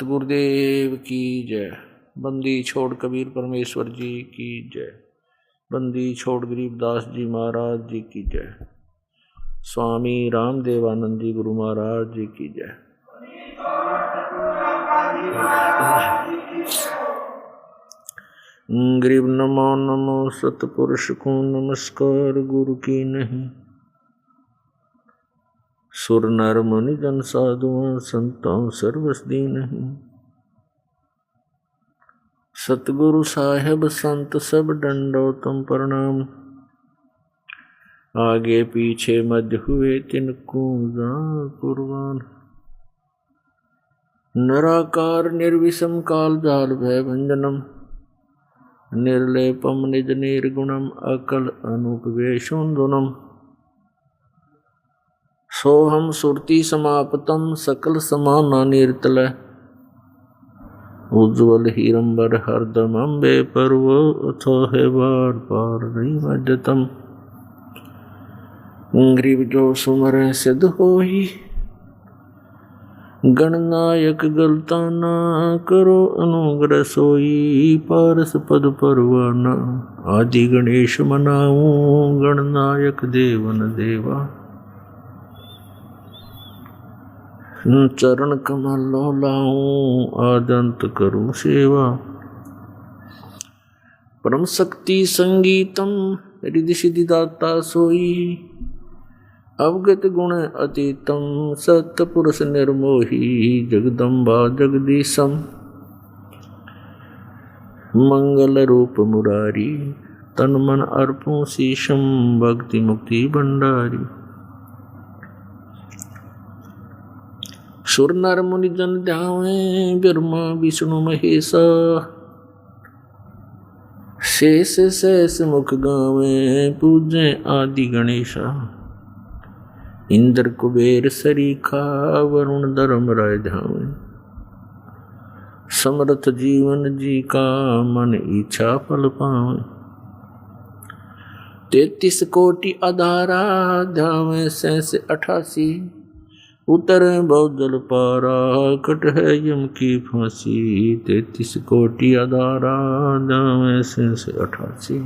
सतगुरुदेव की जय। बंदी छोड़ कबीर परमेश्वर जी की जय। बंदी छोड़ गरीबदास जी महाराज जी की जय। स्वामी रामदेवानंद जी गुरु महाराज जी की जय। गरीब नमो नमो सतपुरुष को नमस्कार गुरु की नहीं। सुर नर मुनि जन साधुओं संतों सर्वस दीन नहीं। सतगुरु साहेब संत सब डंडो तुम प्रणाम। आगे पीछे मध्य हुए तिनको जा कुर्बान। निराकार निर्विषम काल जाल भय भंजनम। निर्लेपम निज निर्गुणम अकल अनुपवेशुंदुनम। सोहम सुरति समापतम सकल समाना निर्तल। उज्ज्वल हीरंबर हरदम अम्बे पर्व अथोहे बार पार नहीं मज्जतम। गरीब जो सुमर सिद्ध होई। गणनायक गलता ना करो अनुग्रह सोई। पारस पद परवाना आदि गणेश मनाऊं। गणनायक देवन देवा चरण कमल लाऊं। आदंत करूं सेवा। परम शक्ति संगीतम रिद्धि सिद्धि दाता सोई। अवगत गुण अतीतम सत्य पुरुष निर्मोही। जगदम्बा जगदीशम मंगल रूप मुरारी। तन मन अर्पों शीशम भक्ति मुक्ति भंडारी। सुर नर मुनि जन ध्यावे ब्रह्मा विष्णु महेशा। शेष शेष मुख गावे पूजे आदि गणेशा। इंद्र कुबेर सरीखा वरुण धर्म राय ध्यावे। समर्थ जीवन जी का मन इच्छा फल पावे। 33 कोटि आधारा ध्यावे 88। उतर बहुजल पारा कट है यम की फांसी। 33 कोटि आधारा ध्यावे 88।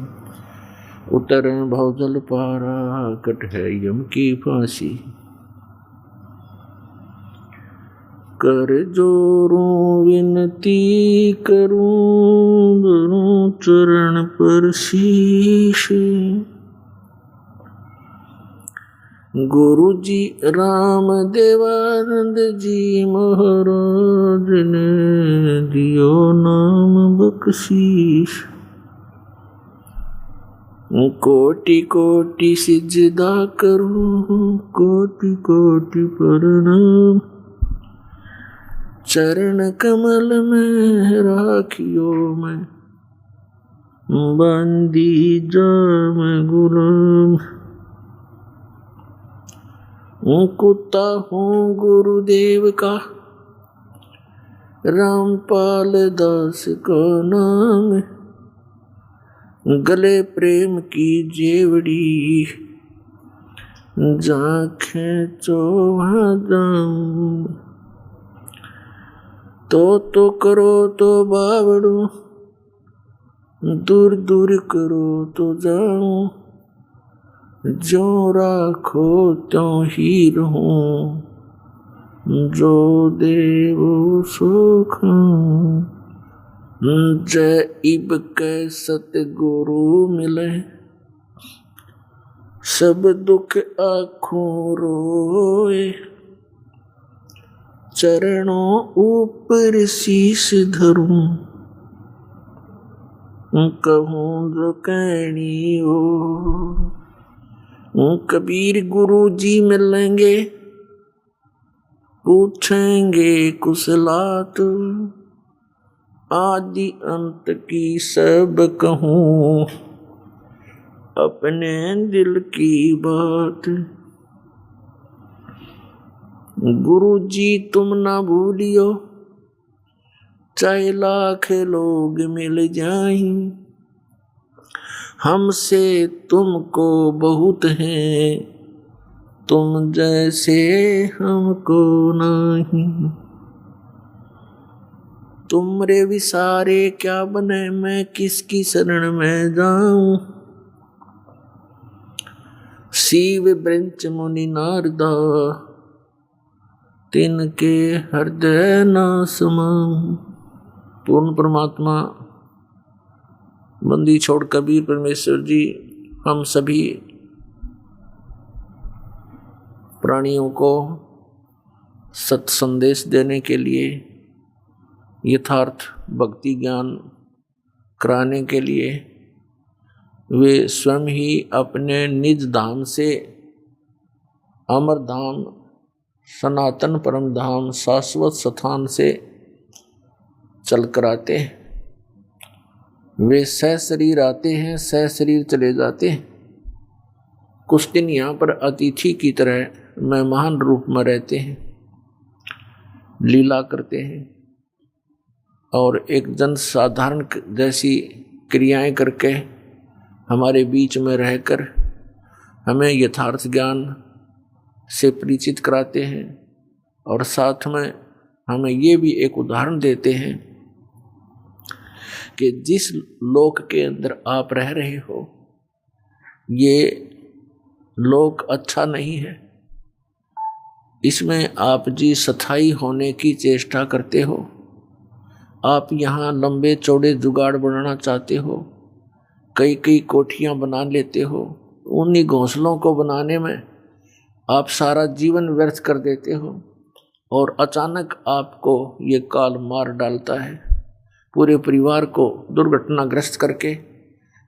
उतर भवजल पारा कट है यम की फांसी। कर जोरूं विनती करूं गुरु चरण पर शीश। गुरु जी राम देवानंद जी महाराज ने दियो नाम बख्शीश। कोटि कोटि सिजदा करूं कोटि कोटि प्रणाम। चरण कमल में राखियो मैं बंदी जाम गुलाम। कुत्ता हूँ गुरुदेव का रामपाल दास का नाम। गले प्रेम की जेवड़ी जाखें चोहा जाऊं। तो करो तो बावड़ू दूर दूर करो तो जाऊं। जो राखो त्यों ही रहूं जो देवो सो खाऊं। जय इब के सतगुरु मिले सब दुख आँखों रोए। चरणों ऊपर शीश धरूं कहूँ जो कहनी हो। कबीर गुरु जी मिलेंगे पूछेंगे कुशलात। आदि अंत की सब कहूँ अपने दिल की बात। गुरु जी तुम ना भूलियो चाहे लाख लोग मिल जाएं। हमसे तुमको बहुत हैं तुम जैसे हमको नहीं। तुमरे विसारे क्या बने, मैं किसकी शरण में जाऊं। शिव ब्रंच मुनि नारदा, तिनके हृदय न समाऊं। पूर्ण परमात्मा बंदी छोड़ कबीर परमेश्वर जी हम सभी प्राणियों को सत संदेश देने के लिए, यथार्थ भक्ति ज्ञान कराने के लिए वे स्वयं ही अपने निज धाम से, अमर धाम, सनातन परम धाम, शाश्वत स्थान से चल कर आते हैं। वे सशरीर आते हैं, सशरीर चले जाते हैं। कुछ दिन यहाँ पर अतिथि की तरह मेहमान रूप में रहते हैं, लीला करते हैं और एक जन साधारण जैसी क्रियाएं करके हमारे बीच में रहकर हमें यथार्थ ज्ञान से परिचित कराते हैं। और साथ में हमें ये भी एक उदाहरण देते हैं कि जिस लोक के अंदर आप रह रहे हो ये लोक अच्छा नहीं है, इसमें आप जी स्थायी होने की चेष्टा करते हो। आप यहाँ लंबे चौड़े जुगाड़ बनाना चाहते हो, कई कई कोठियाँ बना लेते हो। उन्हीं घोंसलों को बनाने में आप सारा जीवन व्यर्थ कर देते हो और अचानक आपको ये काल मार डालता है, पूरे परिवार को दुर्घटनाग्रस्त करके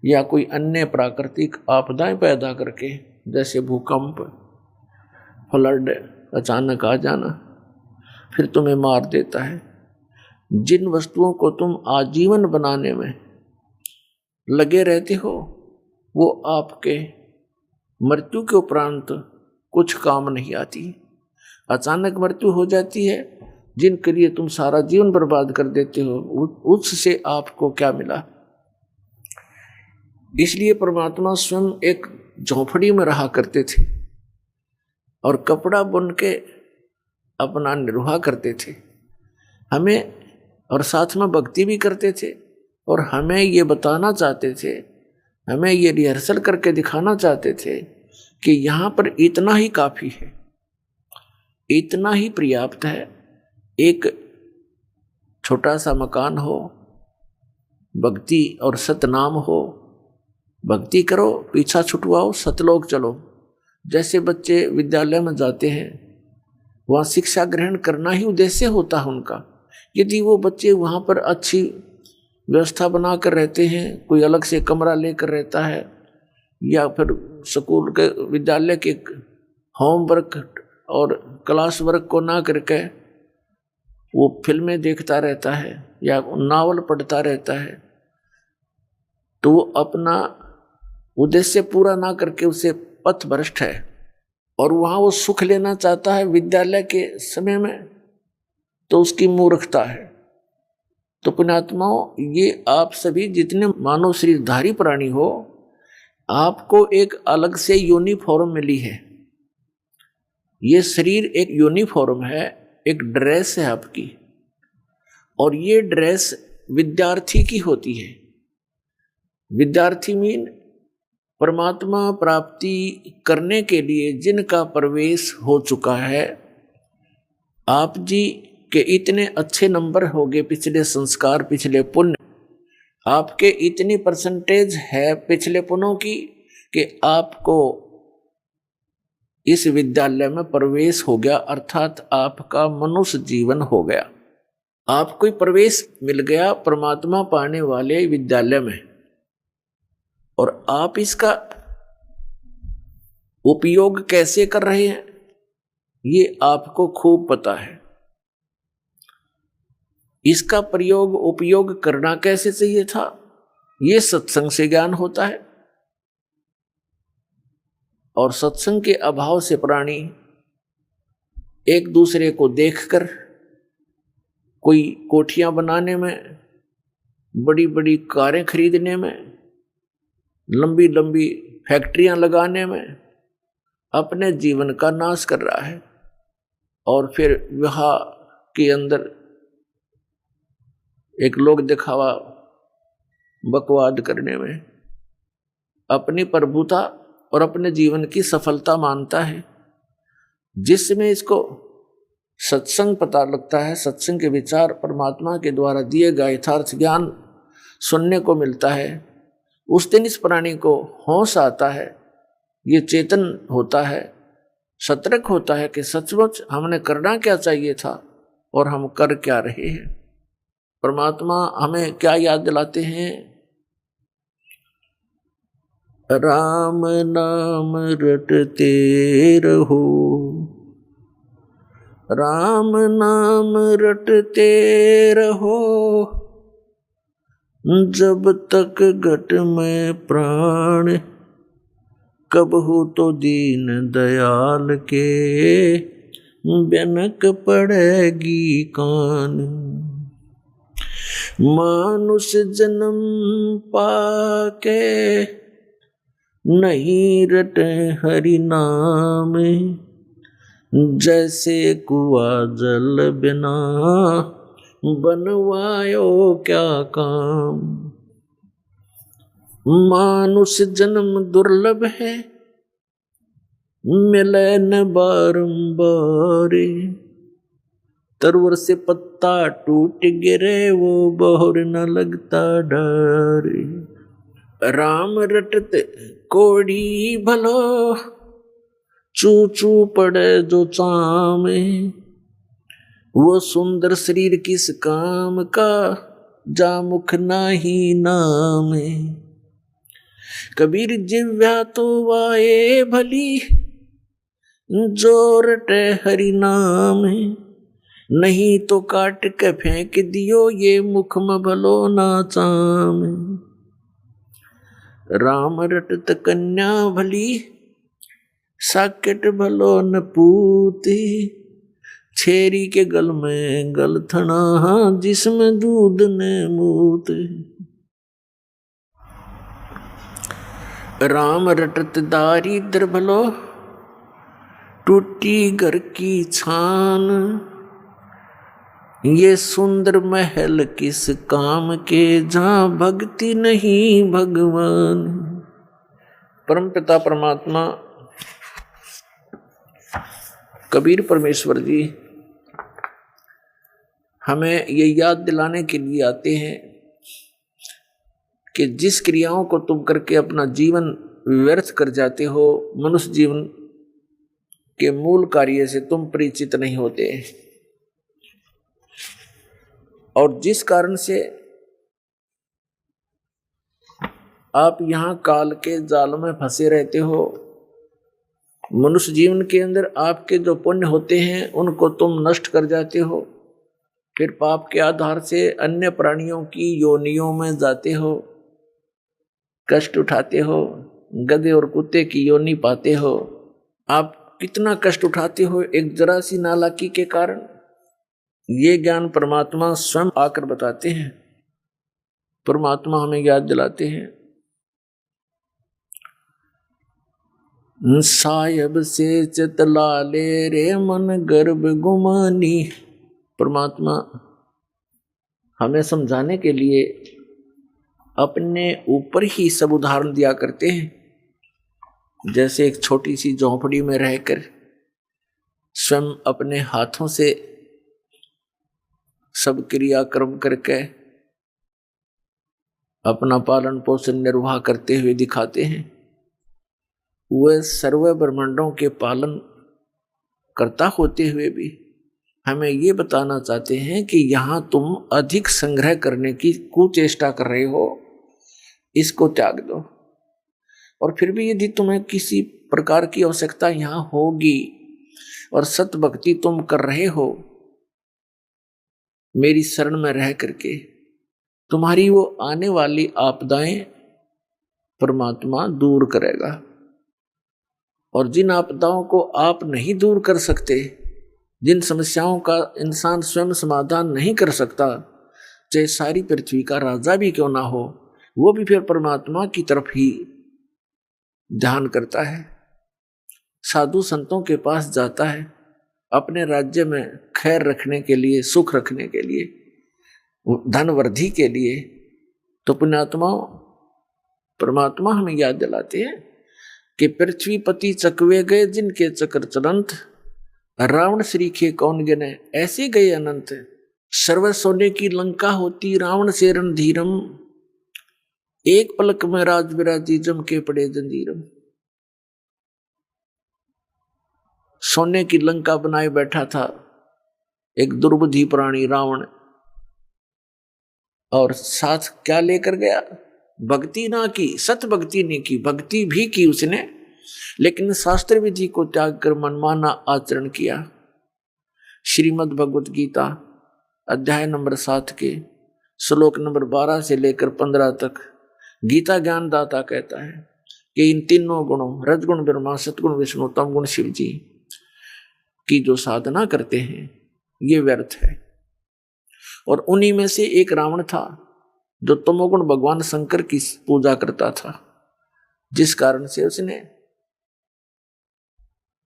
या कोई अन्य प्राकृतिक आपदाएं पैदा करके, जैसे भूकंप, फ्लड अचानक आ जाना, फिर तुम्हें मार देता है। जिन वस्तुओं को तुम आजीवन बनाने में लगे रहते हो वो आपके मृत्यु के उपरांत कुछ काम नहीं आती। अचानक मृत्यु हो जाती है, जिनके लिए तुम सारा जीवन बर्बाद कर देते हो, उससे आपको क्या मिला। इसलिए परमात्मा स्वयं एक झोंपड़ी में रहा करते थे और कपड़ा बुन के अपना निर्वाह करते थे हमें, और साथ में भक्ति भी करते थे और हमें ये बताना चाहते थे, हमें ये रिहर्सल करके दिखाना चाहते थे कि यहाँ पर इतना ही काफ़ी है, इतना ही पर्याप्त है। एक छोटा सा मकान हो, भक्ति और सतनाम हो, भक्ति करो, पीछा छुटवाओ, सतलोक चलो। जैसे बच्चे विद्यालय में जाते हैं, वहाँ शिक्षा ग्रहण करना ही उद्देश्य होता है उनका। यदि वो बच्चे वहाँ पर अच्छी व्यवस्था बना कर रहते हैं, कोई अलग से कमरा लेकर रहता है, या फिर स्कूल के विद्यालय के होमवर्क और क्लास वर्क को ना करके वो फिल्में देखता रहता है या नावल पढ़ता रहता है, तो वो अपना उद्देश्य पूरा ना करके उसे पथभ्रष्ट है और वहाँ वो सुख लेना चाहता है विद्यालय के समय में, तो उसकी मूर्खता है। तो पुण्यात्माओं, ये आप सभी जितने मानव शरीरधारी प्राणी हो, आपको एक अलग से यूनिफॉर्म मिली है। ये शरीर एक यूनिफॉर्म है, एक ड्रेस है आपकी, और ये ड्रेस विद्यार्थी की होती है। विद्यार्थी मीन परमात्मा प्राप्ति करने के लिए जिनका प्रवेश हो चुका है। आप जी के इतने अच्छे नंबर हो गए, पिछले संस्कार, पिछले पुण्य, आपके इतनी परसेंटेज है पिछले पुण्यों की कि आपको इस विद्यालय में प्रवेश हो गया, अर्थात आपका मनुष्य जीवन हो गया। आपको प्रवेश मिल गया परमात्मा पाने वाले विद्यालय में, और आप इसका उपयोग कैसे कर रहे हैं ये आपको खूब पता है। इसका प्रयोग उपयोग करना कैसे चाहिए था, ये सत्संग से ज्ञान होता है। और सत्संग के अभाव से प्राणी एक दूसरे को देखकर कोई कोठियां बनाने में, बड़ी बड़ी कारें खरीदने में, लंबी लंबी फैक्ट्रियां लगाने में अपने जीवन का नाश कर रहा है। और फिर विवाह के अंदर एक लोक दिखावा बकवाद करने में अपनी प्रभुता और अपने जीवन की सफलता मानता है। जिसमें इसको सत्संग पता लगता है, सत्संग के विचार परमात्मा के द्वारा दिए गए यथार्थ ज्ञान सुनने को मिलता है, उस दिन इस प्राणी को होश आता है, ये चेतन होता है, सतर्क होता है कि सचमुच हमने करना क्या चाहिए था और हम कर क्या रहे हैं। परमात्मा हमें क्या याद दिलाते हैं? राम नाम रटते रहो, राम नाम रटते रहो, जब तक घट में प्राण, कब हो तो दीन दयाल के बेनक पड़ेगी कान। मानुष जन्म पाके नहीं रटे हरि नाम, जैसे कुआ जल बिना बनवायो क्या काम। मानुष जन्म दुर्लभ है, मिले न बारंबार, तरवर से पत्ता टूट गिरे वो बहुर न लगता डर। राम रटते कोड़ी भलो, चू चू पड़े जो चामे, वो सुंदर शरीर किस काम का, जा मुख नाही नाम। कबीर जिव्या तो वाए भली, जो रटे हरि नाम, नहीं तो काट के फेंक दियो ये मुख में भलो ना चाम। राम रटत कन्या भली, साकेट भलो न पूती, छेरी के गल में गलथना जिसमें दूध ने मूत। राम रटत दारिद्र भलो, टूटी घर की छान, ये सुंदर महल किस काम के, जहाँ भक्ति नहीं भगवान। परमपिता परमात्मा कबीर परमेश्वर जी हमें ये याद दिलाने के लिए आते हैं कि जिस क्रियाओं को तुम करके अपना जीवन व्यर्थ कर जाते हो, मनुष्य जीवन के मूल कार्य से तुम परिचित नहीं होते, और जिस कारण से आप यहाँ काल के जाल में फंसे रहते हो, मनुष्य जीवन के अंदर आपके जो पुण्य होते हैं उनको तुम नष्ट कर जाते हो, फिर पाप के आधार से अन्य प्राणियों की योनियों में जाते हो, कष्ट उठाते हो, गधे और कुत्ते की योनि पाते हो। आप कितना कष्ट उठाते हो एक जरा सी नालायकी के कारण, ये ज्ञान परमात्मा स्वयं आकर बताते हैं। परमात्मा हमें याद दिलाते हैं, सायब से चतला ले रे मन गर्भ गुमानी। परमात्मा हमें समझाने के लिए अपने ऊपर ही सब उदाहरण दिया करते हैं। जैसे एक छोटी सी झोंपड़ी में रहकर स्वयं अपने हाथों से सब क्रियाक्रम करके अपना पालन पोषण निर्वाह करते हुए दिखाते हैं। वह सर्व ब्रह्मांडों के पालन करता होते हुए भी हमें ये बताना चाहते हैं कि यहाँ तुम अधिक संग्रह करने की कुचेष्टा कर रहे हो, इसको त्याग दो। और फिर भी यदि तुम्हें किसी प्रकार की आवश्यकता यहाँ होगी और सत भक्ति तुम कर रहे हो, मेरी शरण में रह करके तुम्हारी वो आने वाली आपदाएं परमात्मा दूर करेगा। और जिन आपदाओं को आप नहीं दूर कर सकते, जिन समस्याओं का इंसान स्वयं समाधान नहीं कर सकता, चाहे सारी पृथ्वी का राजा भी क्यों ना हो, वो भी फिर परमात्मा की तरफ ही ध्यान करता है, साधु संतों के पास जाता है अपने राज्य में खैर रखने के लिए, सुख रखने के लिए। धन वृद्धि के लिए। तो पुण्यात्माओं, परमात्मा हमें याद दिलाते हैं कि पृथ्वीपति चकवे गए जिनके चक्र चलंत, रावण श्री के कौन गिने ऐसे गए अनंत। सर्व सोने की लंका होती रावण से रणधीरम, एक पलक में राज विराजी जम के पड़े जंजीरम। सोने की लंका बनाए बैठा था एक दुर्बुद्धि प्राणी रावण, और साथ क्या लेकर गया? भक्ति ना की, सत भक्ति नहीं की, भक्ति भी की उसने, लेकिन शास्त्र विधि को त्याग कर मनमाना आचरण किया। श्रीमद् भगवत गीता अध्याय नंबर 7 के श्लोक नंबर 12 से लेकर 15 तक गीता ज्ञान दाता कहता है कि इन तीनों गुणों, रजगुण ब्रह्मा, सतगुण विष्णु, तम गुण शिव जी की जो साधना करते हैं ये व्यर्थ है। और उन्हीं में से एक रावण था जो तमोगुण भगवान शंकर की पूजा करता था, जिस कारण से उसने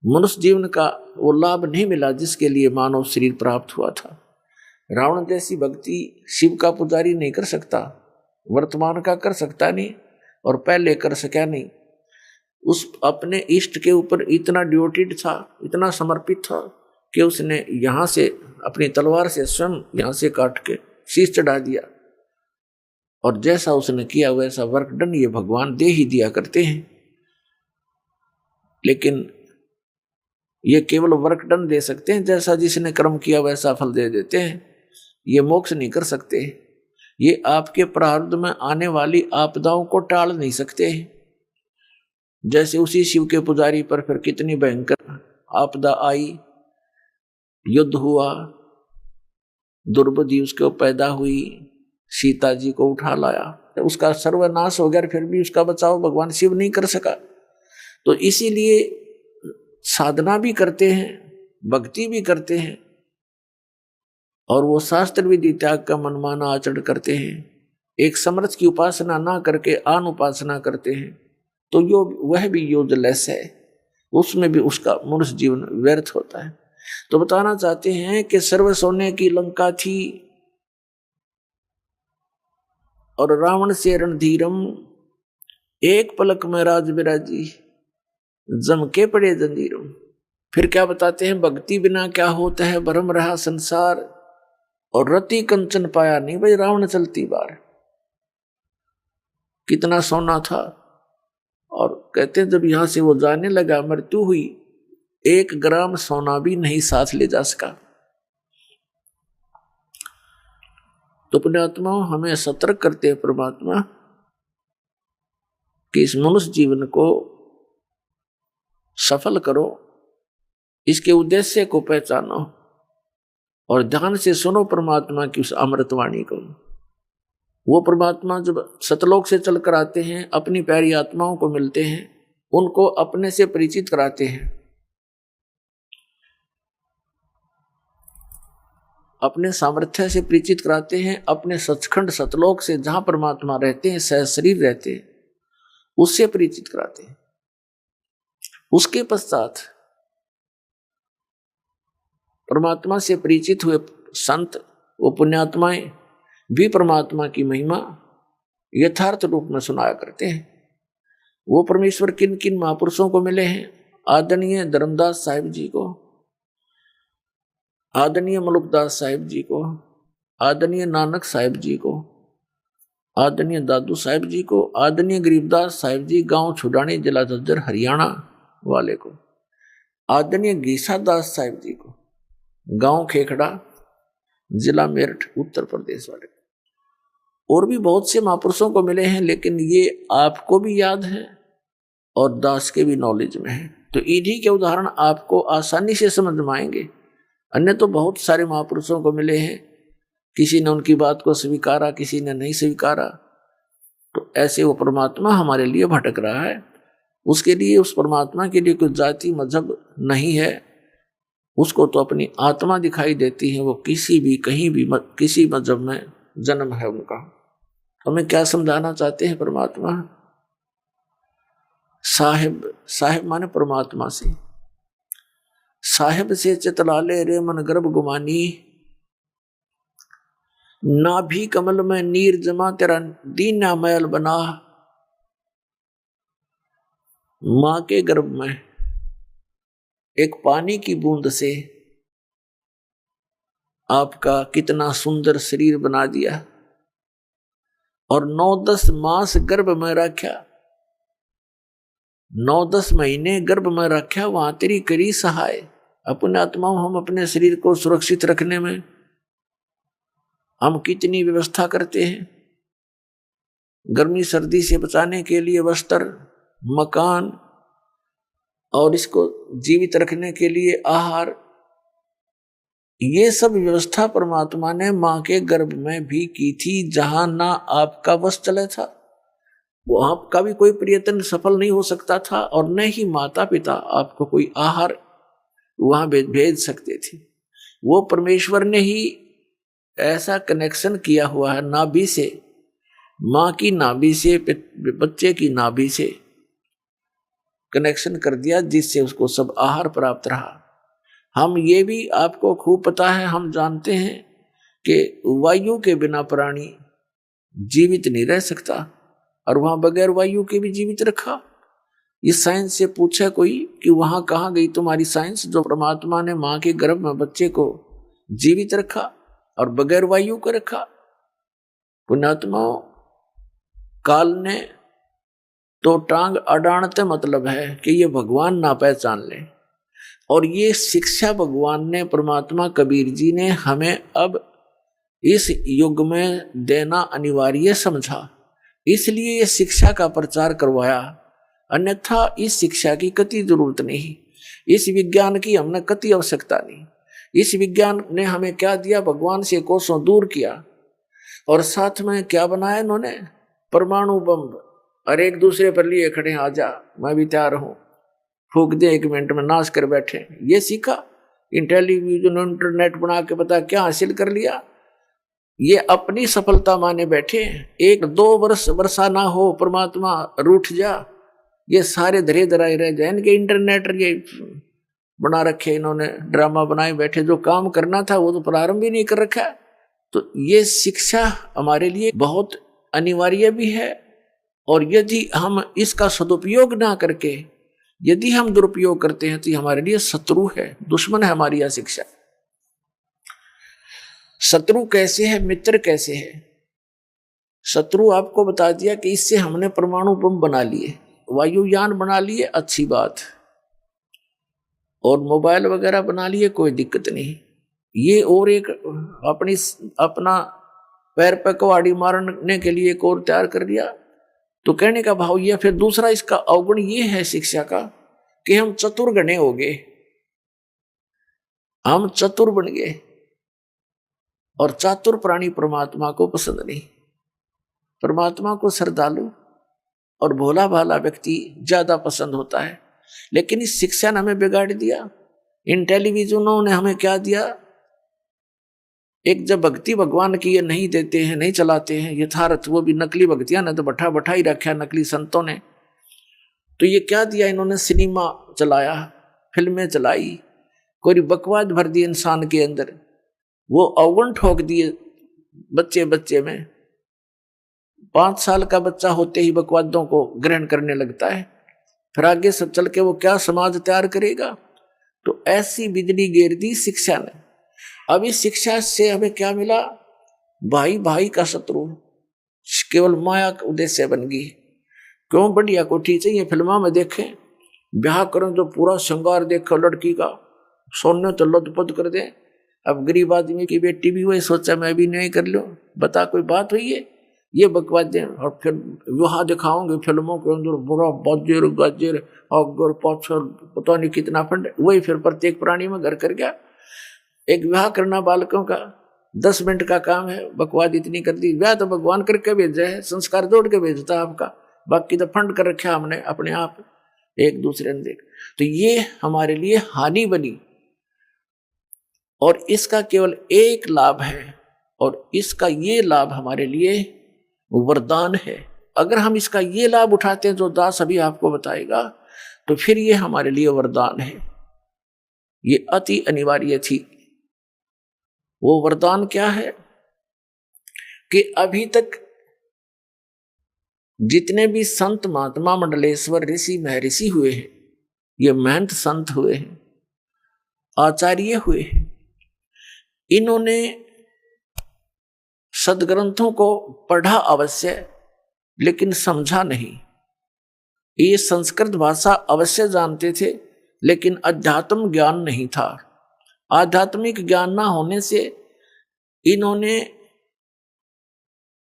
मनुष्य जीवन का वो लाभ नहीं मिला जिसके लिए मानव शरीर प्राप्त हुआ था। रावण जैसी भक्ति शिव का पुजारी नहीं कर सकता, वर्तमान का कर सकता नहीं और पहले कर सका नहीं। उस अपने इष्ट के ऊपर इतना ड्यूटेड था, इतना समर्पित था कि उसने यहाँ से अपनी तलवार से स्वयं यहाँ से काट के शीश चढ़ा दिया, और जैसा उसने किया वैसा वर्कडन ये भगवान दे ही दिया करते हैं। लेकिन ये केवल वर्कडन दे सकते हैं, जैसा जिसने कर्म किया वैसा फल दे देते हैं। ये मोक्ष नहीं कर सकते, ये आपके प्रारब्ध में आने वाली आपदाओं को टाल नहीं सकते। जैसे उसी शिव के पुजारी पर फिर कितनी भयंकर आपदा आई, युद्ध हुआ, दुर्बुद्धि उसको पैदा हुई, सीता जी को उठा लाया, उसका सर्वनाश हो गया, फिर भी उसका बचाव भगवान शिव नहीं कर सका। तो इसीलिए साधना भी करते हैं, भक्ति भी करते हैं, और वो शास्त्र विधि त्याग का मनमाना आचरण करते हैं, एक समर्थ की उपासना ना करके आन उपासना करते हैं, तो वह भी यूजलेस है, उसमें भी उसका मनुष्य जीवन व्यर्थ होता है। तो बताना चाहते हैं कि सर्व सोने की लंका थी और रावण से रणधीरम, एक पलक में राज विराजी जम के पड़े जंजीरम। फिर क्या बताते हैं? भक्ति बिना क्या होता है, भरम रहा संसार, और रति कंचन पाया नहीं भाई रावण चलती बार। कितना सोना था, और कहते हैं जब यहां से वो जाने लगा, मृत्यु हुई, 1 ग्राम सोना भी नहीं साथ ले जा सका। तो पुण्यात्मा हमें सतर्क करते हैं परमात्मा कि इस मनुष्य जीवन को सफल करो, इसके उद्देश्य को पहचानो और ध्यान से सुनो परमात्मा की उस अमृतवाणी को। वो परमात्मा जब सतलोक से चलकर आते हैं, अपनी प्यारी आत्माओं को मिलते हैं, उनको अपने से परिचित कराते हैं, अपने सामर्थ्य से परिचित कराते हैं, अपने सचखंड सतलोक से जहां परमात्मा रहते हैं, सह शरीर रहते हैं, उससे परिचित कराते हैं। उसके पश्चात परमात्मा से परिचित हुए संत, वो पुण्यात्माएं भी परमात्मा की महिमा यथार्थ रूप में सुनाया करते हैं। वो परमेश्वर किन किन महापुरुषों को मिले हैं? आदरणीय धर्मदास साहिब जी को, आदरणीय मलुकदास साहिब जी को, आदरणीय नानक साहिब जी को, आदरणीय दादू साहिब जी को, आदरणीय गरीबदास साहिब जी गांव छुडानी जिला झज्जर हरियाणा वाले को, आदरणीय गीसा दास साहिब जी को गांव खेखड़ा जिला मेरठ उत्तर प्रदेश वाले को। और भी बहुत से महापुरुषों को मिले हैं, लेकिन ये आपको भी याद है और दास के भी नॉलेज में है, तो इन्हीं के उदाहरण आपको आसानी से समझ में आएंगे। अन्य तो बहुत सारे महापुरुषों को मिले हैं, किसी ने उनकी बात को स्वीकारा, किसी ने नहीं स्वीकारा, तो ऐसे वो परमात्मा हमारे लिए भटक रहा है। उसके लिए, उस परमात्मा के लिए कोई जाति मजहब नहीं है, उसको तो अपनी आत्मा दिखाई देती है। वो किसी भी कहीं भी किसी मजहब में जन्म है उनका। हमें क्या समझाना चाहते हैं परमात्मा? साहिब, साहिब माने परमात्मा से, साहिब से चितलाले रे मन गर्भ गुमानी, नाभि कमल में नीर जमा तेरा दीना मैल बना। मां के गर्भ में एक पानी की बूंद से आपका कितना सुंदर शरीर बना दिया और 9-10 मास गर्भ में रखा, 9-10 महीने गर्भ में रखा। वहां तेरी करी सहाय। अपने आत्मा हम अपने शरीर को सुरक्षित रखने में हम कितनी व्यवस्था करते हैं। गर्मी सर्दी से बचाने के लिए वस्त्र, मकान और इसको जीवित रखने के लिए आहार, ये सब व्यवस्था परमात्मा ने मां के गर्भ में भी की थी। जहां ना आपका वश चला था, वो आपका भी कोई प्रयत्न सफल नहीं हो सकता था और न ही माता पिता आपको कोई आहार वहां भेज सकते थे। वो परमेश्वर ने ही ऐसा कनेक्शन किया हुआ है नाभि से, मां की नाभि से बच्चे की नाभि से कनेक्शन कर दिया, जिससे उसको सब आहार प्राप्त रहा। हम ये भी आपको खूब पता है, हम जानते हैं कि वायु के बिना प्राणी जीवित नहीं रह सकता और वहां बगैर वायु के भी जीवित रखा। इस साइंस से पूछा कोई कि वहां कहाँ गई तुम्हारी साइंस, जो परमात्मा ने मां के गर्भ में बच्चे को जीवित रखा और बगैर वायु को रखा। पुण्यात्माओं, काल ने तो टांग अडानते मतलब है कि ये भगवान ना पहचान ले, और ये शिक्षा भगवान ने, परमात्मा कबीर जी ने हमें अब इस युग में देना अनिवार्य समझा, इसलिए ये शिक्षा का प्रचार करवाया। अन्यथा इस शिक्षा की कति जरूरत नहीं, इस विज्ञान की हमने कति आवश्यकता नहीं। इस विज्ञान ने हमें क्या दिया, भगवान से कोसों दूर किया और साथ में क्या बनाया इन्होंने, परमाणु बम। और एक दूसरे पर लिए खड़े, आजा मैं भी तैयार हूं, फूक दे 1 मिनट में, नाश कर बैठे। ये सीखा। इन टेलीविजन इंटरनेट बना के पता क्या हासिल कर लिया। ये अपनी सफलता माने बैठे। 1-2 वर्ष वर्षा ना हो, परमात्मा रूठ जा, ये सारे धरे धराए रह जाए। इनके इंटरनेट ये बना रखे इन्होंने, ड्रामा बनाए बैठे। जो काम करना था वो तो प्रारंभ ही नहीं कर रखा। तो ये शिक्षा हमारे लिए बहुत अनिवार्य भी है, और यदि हम इसका सदुपयोग ना करके यदि हम दुरुपयोग करते हैं तो हमारे लिए शत्रु है, दुश्मन है हमारी यह शिक्षा। शत्रु कैसे है, मित्र कैसे है। शत्रु आपको बता दिया कि इससे हमने परमाणु बम बना लिए, वायुयान बना लिए, अच्छी बात, और मोबाइल वगैरह बना लिए, कोई दिक्कत नहीं। ये और एक अपना पैर पे कुहाड़ी मारने के लिए एक और तैयार कर दिया। तो कहने का भाव यह, फिर दूसरा इसका अवगुण ये है शिक्षा का कि हम चतुर गणे हो गए, हम चतुर बन गए, और चातुर प्राणी परमात्मा को पसंद नहीं। परमात्मा को श्रद्धालु और भोला भाला व्यक्ति ज्यादा पसंद होता है। लेकिन इस शिक्षा ने हमें बिगाड़ दिया। इन टेलीविजनों ने हमें क्या दिया, एक जब भक्ति भगवान की ये नहीं देते हैं, नहीं चलाते हैं यथार्थ, वो भी नकली भक्तियां ने तो बैठा ही रखा नकली संतों ने। तो ये क्या दिया इन्होंने, सिनेमा चलाया, फिल्में चलाई, कोई बकवाद भर दी इंसान के अंदर, वो अवगुण ठोक दिए बच्चे में। 5 साल का बच्चा होते ही बकवादों को ग्रहण करने लगता है, फिर आगे सब चल के वो क्या समाज तैयार करेगा। तो ऐसी बिजली गिर दी शिक्षा ने। अब इस शिक्षा से हमें क्या मिला, भाई भाई का शत्रु, केवल माया का उद्देश्य बन गई। क्यों, बढ़िया कोठी चाहिए फिल्मा में देखें, ब्याह करें जो पूरा श्रृंगार देखो लड़की का, सोने तो लदपद कर दें। अब गरीब आदमी की बेटी भी वही सोचा मैं भी नहीं कर लो, बता कोई बात हुई है, ये बकवास दें। और फिर वहां दिखाओगे फिल्मों के अंदर बुरा बजर गजर अगर पाछर पता नहीं कितना फंड, वही फिर प्रत्येक प्राणी में घर कर गया। एक विवाह करना बालकों का 10 मिनट का काम है, बकवाद इतनी कर दी। विवाह तो भगवान करके भेजा है, संस्कार जोड़ के भेजता है आपका, बाकी तो फंड कर रखा हमने अपने आप एक दूसरे ने देख। तो ये हमारे लिए हानि बनी, और इसका केवल एक लाभ है, और इसका ये लाभ हमारे लिए वरदान है। अगर हम इसका ये लाभ उठाते हैं जो दास अभी आपको बताएगा, तो फिर ये हमारे लिए वरदान है। ये अति अनिवार्य थी। वो वरदान क्या है, कि अभी तक जितने भी संत महात्मा मंडलेश्वर ऋषि महर्षि हुए हैं, ये महंत संत हुए हैं, आचार्य हुए हैं, इन्होंने सदग्रंथों को पढ़ा अवश्य, लेकिन समझा नहीं। ये संस्कृत भाषा अवश्य जानते थे, लेकिन अध्यात्म ज्ञान नहीं था। आध्यात्मिक ज्ञान ना होने से इन्होंने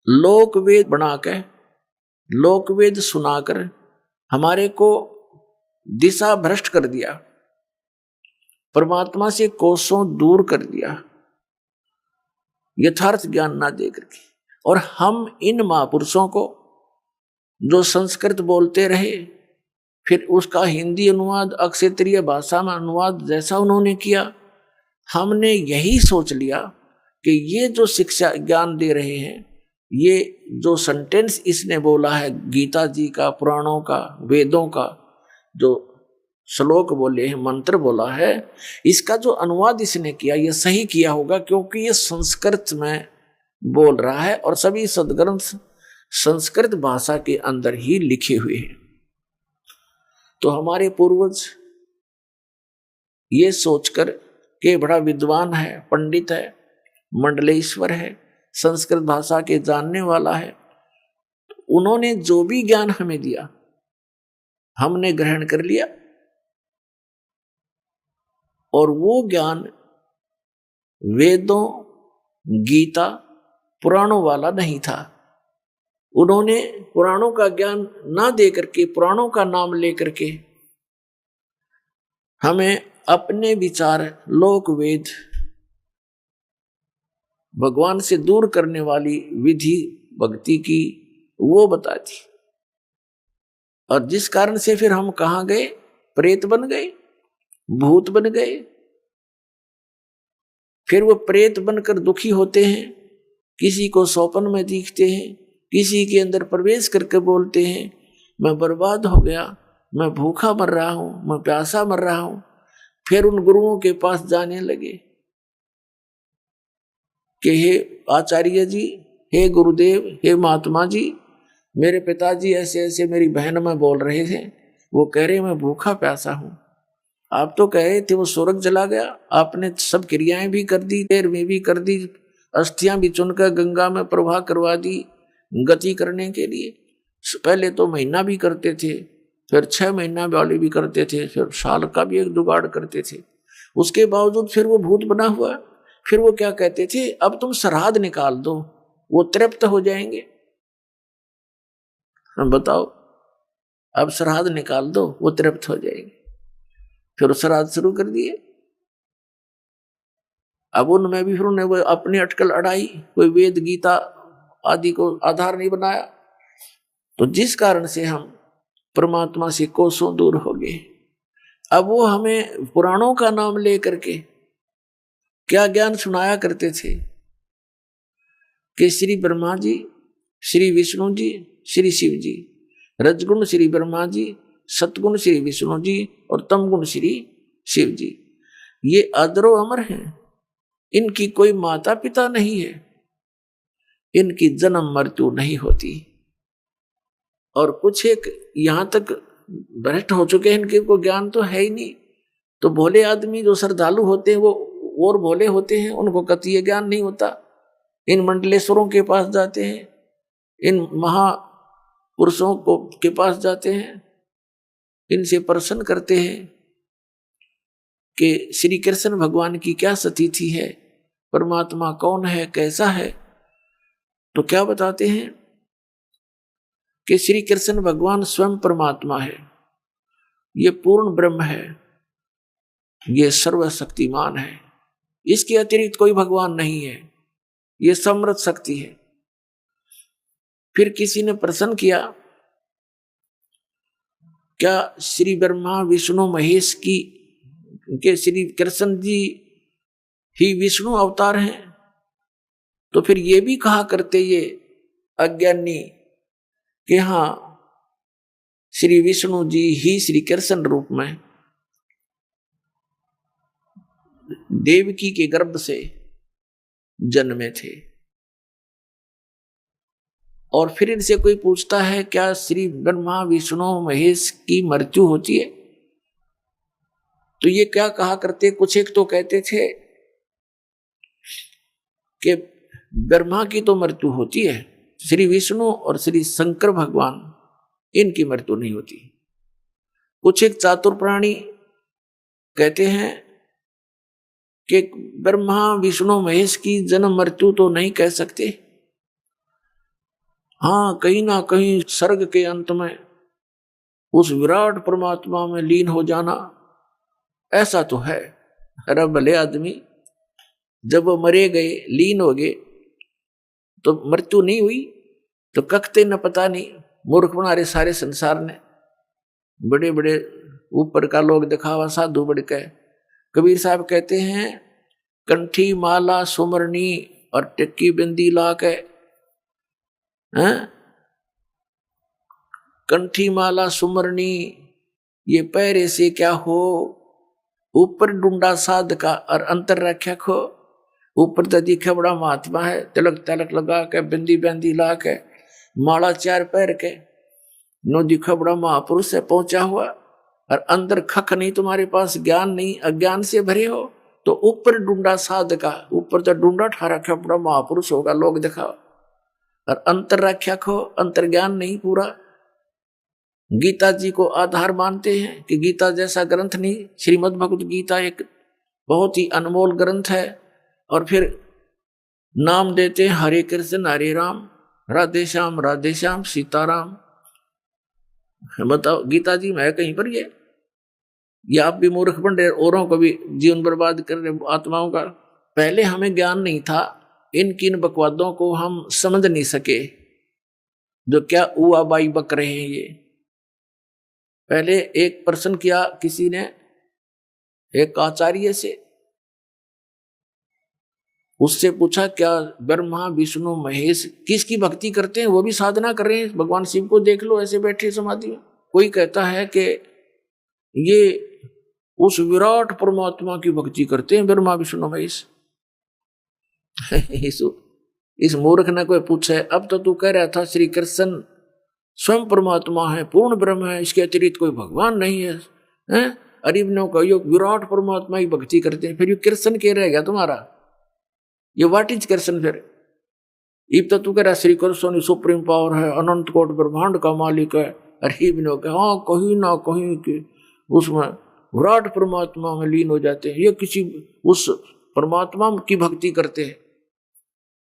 लोकवेद बनाकर, लोकवेद सुनाकर हमारे को दिशा भ्रष्ट कर दिया, परमात्मा से कोसों दूर कर दिया, यथार्थ ज्ञान ना दे करके। और हम इन महापुरुषों को जो संस्कृत बोलते रहे, फिर उसका हिंदी अनुवाद, क्षेत्रीय भाषा में अनुवाद जैसा उन्होंने किया, हमने यही सोच लिया कि ये जो शिक्षा ज्ञान दे रहे हैं, ये जो सेंटेंस इसने बोला है गीता जी का, पुराणों का, वेदों का जो श्लोक बोले हैं, मंत्र बोला है, इसका जो अनुवाद इसने किया ये सही किया होगा, क्योंकि ये संस्कृत में बोल रहा है और सभी सदग्रंथ संस्कृत भाषा के अंदर ही लिखे हुए हैं। तो हमारे पूर्वज ये सोचकर कि बड़ा विद्वान है, पंडित है, मंडलेश्वर है, संस्कृत भाषा के जानने वाला है, उन्होंने जो भी ज्ञान हमें दिया हमने ग्रहण कर लिया, और वो ज्ञान वेदों, गीता, पुराणों वाला नहीं था। उन्होंने पुराणों का ज्ञान ना दे करके, पुराणों का नाम लेकर के हमें अपने विचार, लोक वेद, भगवान से दूर करने वाली विधि भक्ति की वो बता दी। और जिस कारण से फिर हम कहाँ गए? प्रेत बन गए, भूत बन गए। फिर वो प्रेत बनकर दुखी होते हैं, किसी को स्वप्न में दिखते हैं, किसी के अंदर प्रवेश करके बोलते हैं मैं बर्बाद हो गया, मैं भूखा मर रहा हूं, मैं प्यासा मर रहा हूं। फिर उन गुरुओं के पास जाने लगे कि हे आचार्य जी, हे गुरुदेव, हे महात्मा जी, मेरे पिताजी ऐसे ऐसे मेरी बहन में बोल रहे थे, वो कह रहे मैं भूखा प्यासा हूं। आप तो कह रहे थे वो स्वर्ग चला गया, आपने सब क्रियाएं भी कर दी, देर में भी कर दी, अस्थियां भी चुनकर गंगा में प्रवाह करवा दी गति करने के लिए। पहले तो महीना भी करते थे, फिर 6 महीना वाले भी करते थे, फिर साल का भी एक जुगाड़ करते थे। उसके बावजूद फिर वो भूत बना हुआ। फिर वो क्या कहते थे, अब तुम श्राद्ध निकाल दो, वो तृप्त हो जाएंगे। हम बताओ, अब श्राद्ध निकाल दो, वो तृप्त हो जाएंगे। फिर श्राद्ध शुरू कर दिए। अब उनमें भी फिर उन्हें वो अपनी अटकल अड़ाई, कोई वेद गीता आदि को आधार नहीं बनाया। तो जिस कारण से हम परमात्मा से कोसों दूर हो गए। अब वो हमें पुराणों का नाम ले करके क्या ज्ञान सुनाया करते थे कि श्री ब्रह्मा जी, श्री विष्णु जी, श्री शिव जी, रजगुण श्री ब्रह्मा जी, सतगुण श्री विष्णु जी और तमगुण श्री शिव जी, ये अदरो अमर हैं, इनकी कोई माता पिता नहीं है, इनकी जन्म मृत्यु नहीं होती। और कुछ एक यहां तक भ्रष्ट हो चुके हैं, इनके को ज्ञान तो है ही नहीं। तो भोले आदमी जो श्रद्धालु होते हैं वो और भोले होते हैं, उनको कतई ज्ञान नहीं होता। इन मंडलेश्वरों के पास जाते हैं, इन महापुरुषों को के पास जाते हैं, इनसे प्रश्न करते हैं कि श्री कृष्ण भगवान की क्या स्थिति है, परमात्मा कौन है, कैसा है। तो क्या बताते हैं कि श्री कृष्ण भगवान स्वयं परमात्मा है, ये पूर्ण ब्रह्म है, ये सर्वशक्तिमान है, इसके अतिरिक्त कोई भगवान नहीं है, ये समृद्ध शक्ति है। फिर किसी ने प्रश्न किया, क्या श्री ब्रह्मा विष्णु महेश की के श्री कृष्ण जी ही विष्णु अवतार हैं? तो फिर ये भी कहा करते ये अज्ञानी कि हाँ, श्री विष्णु जी ही श्री कृष्ण रूप में देवकी के गर्भ से जन्मे थे। और फिर इनसे कोई पूछता है क्या श्री ब्रह्मा विष्णु महेश की मृत्यु होती है, तो ये क्या कहा करते, कुछ एक तो कहते थे कि ब्रह्मा की तो मृत्यु होती है, श्री विष्णु और श्री शंकर भगवान इनकी मृत्यु नहीं होती। कुछ एक चातुर प्राणी कहते हैं कि ब्रह्मा विष्णु महेश की जन्म मृत्यु तो नहीं कह सकते, हाँ कहीं ना कहीं सर्ग के अंत में उस विराट परमात्मा में लीन हो जाना ऐसा तो है। अरे भले आदमी जब वो मरे गए लीन हो गए तो मृत्यु नहीं हुई, तो कखते न पता नहीं, मूर्ख बना रहे सारे संसार ने, बड़े बड़े ऊपर का लोग दिखावा साधु बड़ के। कबीर साहब कहते हैं कंठी माला सुमरनी और टिक्की बिंदी ला के, कंठी माला सुमरनी ये पैरे से क्या हो, ऊपर डूंडा साध का और अंतर रख्या खो। ऊपर तो दिखा बड़ा महात्मा है, तिलक तलक लगा के बिंदी बिंदी ला के माला चार पैर के, नो दिखा बड़ा महापुरुष है पहुंचा हुआ, और अंदर खक नहीं, तुम्हारे पास ज्ञान नहीं, अज्ञान से भरे हो, तो ऊपर डूंडा साध का, ऊपर तो डूंडा ठा रखा बड़ा महापुरुष होगा लोग दिखाओ, और अंतर रख्या खो, अंतर ज्ञान नहीं पूरा। गीता जी को आधार मानते हैं कि गीता जैसा ग्रंथ नहीं, श्रीमद् भगवत गीता एक बहुत ही अनमोल ग्रंथ है। और फिर नाम देते हैं हरे कृष्ण हरे राम, राधे श्याम सीताराम। बताओ गीता जी में है कहीं पर ये आप भी मूर्ख बन रहे, औरों को भी जीवन बर्बाद कर रहे आत्माओं का। पहले हमें ज्ञान नहीं था, इन किन बकवादों को हम समझ नहीं सके जो क्या उआ बाई बक रहे हैं ये। पहले एक प्रश्न किया किसी ने एक आचार्य से, उससे पूछा क्या ब्रह्मा विष्णु महेश किसकी भक्ति करते हैं, वो भी साधना कर रहे हैं, भगवान शिव को देख लो ऐसे बैठे समाधि में। कोई कहता है कि ये उस विराट परमात्मा की भक्ति करते हैं ब्रह्मा विष्णु महेश। इस मूर्ख ने कोई पूछे, अब तो तू कह रहा था श्री कृष्ण स्वयं परमात्मा है, पूर्ण ब्रह्म है, इसके अतिरिक्त कोई भगवान नहीं है, हैं? अरिबनों का यो विराट परमात्मा की भक्ति करते हैं, फिर ये कृष्ण के रह गया तुम्हारा, ये व्हाट इज कृष्ण फिर? इब तो तू कह रहा श्री कृष्ण सुप्रीम पावर है, अनंत कोट ब्रह्मांड का मालिक है, अरिबनों का हाँ कहीं ना कहीं के उसमें विराट परमात्मा में लीन हो जाते हैं, ये किसी उस परमात्मा की भक्ति करते हैं।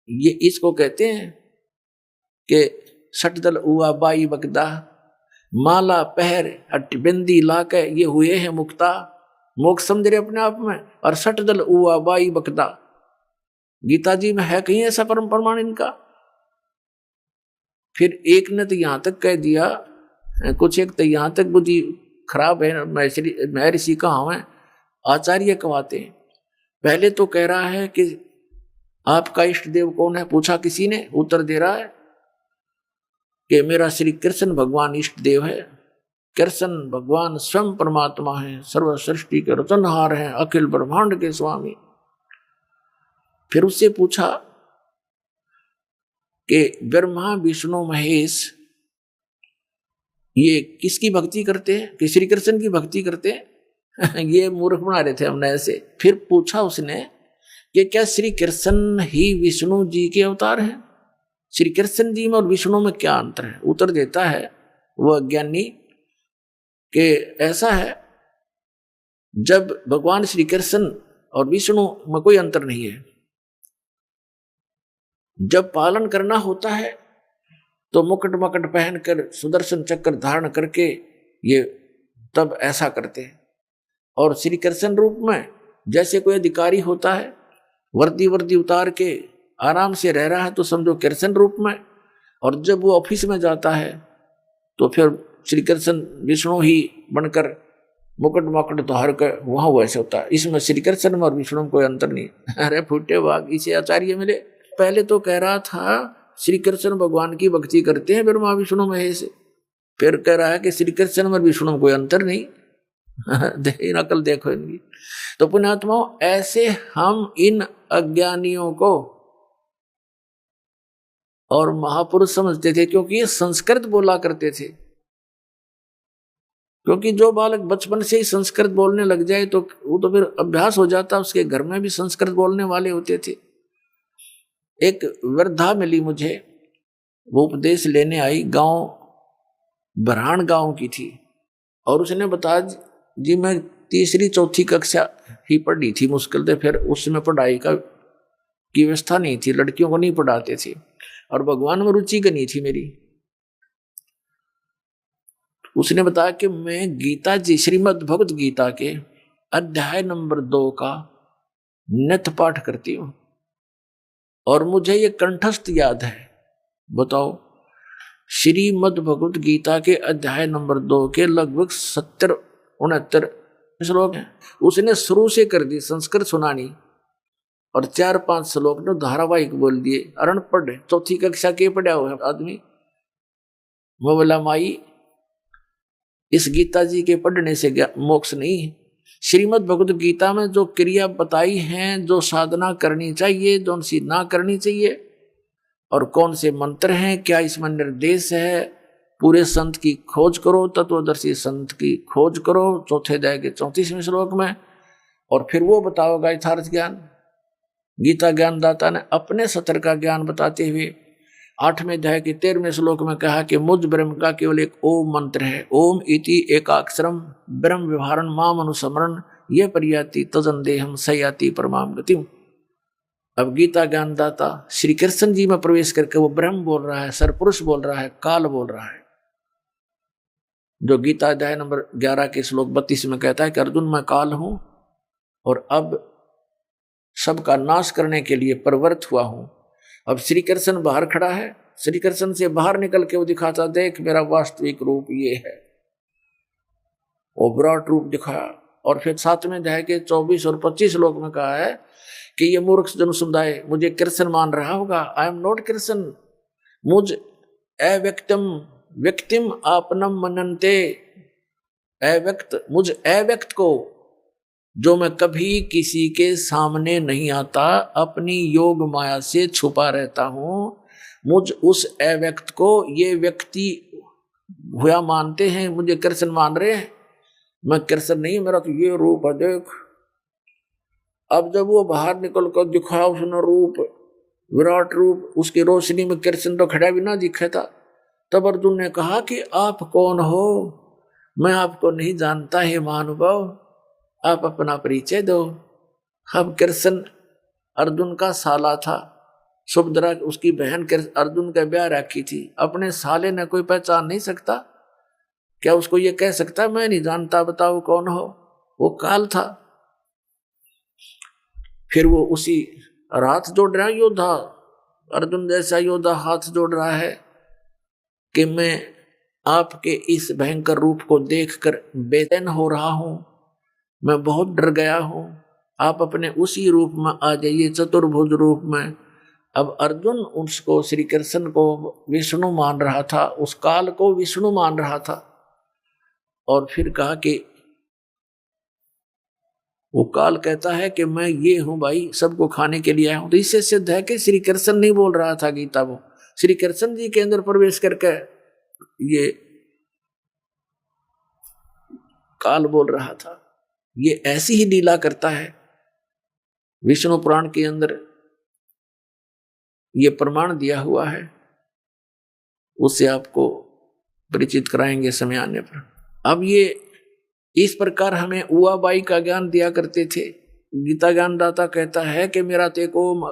ये इसको कहते हैं कि सटदल उआ बाई बकदा, माला पहर बिंदी ला के ये हुए हैं मुक्ता, मोक्ष समझ रहे अपने आप में। और सटदल उआ बाई बकदा, गीता जी में है कहीं ऐसा परम प्रमाण इनका? फिर एक ने तो यहां तक कह दिया, कुछ एक तो यहां तक बुद्धि खराब है, मैं ऋषि कहाँ है, आचार्य कहवाते हैं। पहले तो कह रहा है कि आपका इष्ट देव कौन है, पूछा किसी ने, उत्तर दे रहा है कि मेरा श्री कृष्ण भगवान इष्ट देव है। कृष्ण भगवान स्वयं परमात्मा है, सर्व सृष्टि के रचनहार हैं, अखिल ब्रह्मांड के स्वामी। फिर उससे पूछा कि ब्रह्मा विष्णु महेश ये किसकी भक्ति करते हैं, कि श्री कृष्ण की भक्ति करते हैं। ये मूर्ख बना रहे थे हमने ऐसे। फिर पूछा उसने कि क्या श्री कृष्ण ही विष्णु जी के अवतार हैं, श्री कृष्ण जी में और विष्णु में क्या अंतर है? उत्तर देता है वह ज्ञानी कि ऐसा है, जब भगवान श्री कृष्ण और विष्णु में कोई अंतर नहीं है, जब पालन करना होता है तो मुकुट मकट पहनकर सुदर्शन चक्र धारण करके ये तब ऐसा करते हैं। और श्री कृष्ण रूप में जैसे कोई अधिकारी होता है, वर्दी उतार के आराम से रह रहा है तो समझो कृष्ण रूप में, और जब वो ऑफिस में जाता है तो फिर श्री कृष्ण विष्णु ही बनकर मुकुट मकट धार कर वहां वैसे होता है। इसमें श्री कृष्ण और विष्णु में कोई अंतर नहीं। अरे फूटे वाग, इसे आचार्य मिले। पहले तो कह रहा था श्री कृष्ण भगवान की भक्ति करते हैं ब्रह्मा विष्णु महेश, फिर कह रहा है कि श्री कृष्ण और विष्णु में कोई अंतर नहीं। नकल देखो इनकी। तो पुण्यात्माओं, ऐसे हम इन अज्ञानियों को और महापुरुष समझते थे, क्योंकि ये संस्कृत बोला करते थे। क्योंकि जो बालक बचपन से ही संस्कृत बोलने लग जाए तो वो तो फिर अभ्यास हो जाता, उसके घर में भी संस्कृत बोलने वाले होते थे। एक वृद्धा मिली मुझे, वो उपदेश लेने आई, गांव बरहान गांव की थी, और उसने बताया जी मैं तीसरी चौथी कक्षा ही पढ़ी थी मुश्किल से, फिर उसमें पढ़ाई की व्यवस्था नहीं थी, लड़कियों को नहीं पढ़ाते थे, और भगवान में रुचि का नहीं थी मेरी। उसने बताया कि मैं गीता जी, श्रीमद् भगवत गीता के अध्याय नंबर 2 का नित्य पाठ करती हूं, और मुझे ये कंठस्थ याद है। बताओ, श्रीमद् भगवत गीता के अध्याय नंबर 2 के लगभग 70-69 श्लोक हैं। उसने शुरू से कर दी संस्कृत सुनानी, और 4-5 श्लोक ने धारावाहिक बोल दिए। अरण पढ़, चौथी कक्षा के पढ़ा हुआ है आदमी। वो बोला माई, इस गीता जी के पढ़ने से मोक्ष नहीं है। श्रीमद् भगवत गीता में जो क्रिया बताई हैं, जो साधना करनी चाहिए, जो सी ना करनी चाहिए, और कौन से मंत्र हैं, क्या इसमें निर्देश है, पूरे संत की खोज करो, तत्वदर्शी संत की खोज करो, चौथे अध्याय के 34वें श्लोक में, और फिर वो बताओगा यथार्थ ज्ञान। गीता ज्ञानदाता ने अपने सत्र का ज्ञान बताते हुए 8वें अध्याय के 13वें श्लोक में कहा कि मुझ ब्रह्म का केवल एक ओम मंत्र है। ओम इति एकाक्षरम ब्रह्म व्यवहारण माम अनुस्मरण ये परियाति तजन देहम सयाति परमाम गतिम। अब गीता ज्ञानदाता श्री कृष्ण जी में प्रवेश करके वो ब्रह्म बोल रहा है, सरपुरुष बोल रहा है, काल बोल रहा है, जो गीता अध्याय नंबर 11 के श्लोक 32 में कहता है कि अर्जुन मैं काल हूं, और अब सबका नाश करने के लिए प्रवृत्त हुआ हूं। अब श्री कृष्ण बाहर खड़ा है, श्री कृष्ण से बाहर निकल के वो दिखाता, देख मेरा वास्तविक रूप ये है। वो विराट रूप दिखाया, और फिर 7वें अध्याय के 24 और 25 श्लोक में कहा है कि ये मूर्ख जन समुदाय मुझे कृष्ण मान रहा होगा। आई एम नॉट कृष्ण, मुझ अव्यक्तम व्यक्तिम आपनम मनन्ते। अव्यक्त, मुझ अव्यक्त को, जो मैं कभी किसी के सामने नहीं आता, अपनी योग माया से छुपा रहता हूं, मुझ उस अव्यक्त को ये व्यक्ति हुआ मानते हैं, मुझे कृष्ण मान रहे हैं। मैं कृष्ण नहीं, मेरा तो ये रूप है, देख। अब जब वो बाहर निकल कर दिखाया उसने रूप, विराट रूप, उसकी रोशनी में कृष्ण तो खड़ा भी ना दिखा था। तब अर्जुन ने कहा कि आप कौन हो, मैं आपको नहीं जानता है महानुभाव, आप अपना परिचय दो। अब कृष्ण अर्जुन का साला था, सुभद्रा उसकी बहन अर्जुन का ब्याह रखी थी, अपने साले ने कोई पहचान नहीं सकता क्या? उसको ये कह सकता मैं नहीं जानता, बताओ कौन हो? वो काल था। फिर वो उसी हाथ जोड़ रहा योद्धा, अर्जुन जैसा योद्धा हाथ जोड़ रहा है कि मैं आपके इस भयंकर रूप को देखकर बेचैन हो रहा हूं, मैं बहुत डर गया हूं, आप अपने उसी रूप में आ जाइए, चतुर्भुज रूप में। अब अर्जुन उसको, श्री कृष्ण को विष्णु मान रहा था, उस काल को विष्णु मान रहा था। और फिर कहा कि वो काल कहता है कि मैं ये हूं भाई, सबको खाने के लिए आया हूं। तो इससे सिद्ध है कि श्री कृष्ण नहीं बोल रहा था गीता, वो श्री कृष्ण जी के अंदर प्रवेश करके ये काल बोल रहा था। ये ऐसी ही लीला करता है। विष्णु पुराण के अंदर ये प्रमाण दिया हुआ है, उससे आपको परिचित कराएंगे समय आने पर। अब ये इस प्रकार हमें उआ बाई का ज्ञान दिया करते थे। गीता ज्ञानदाता कहता है कि मेरा तो एक ओम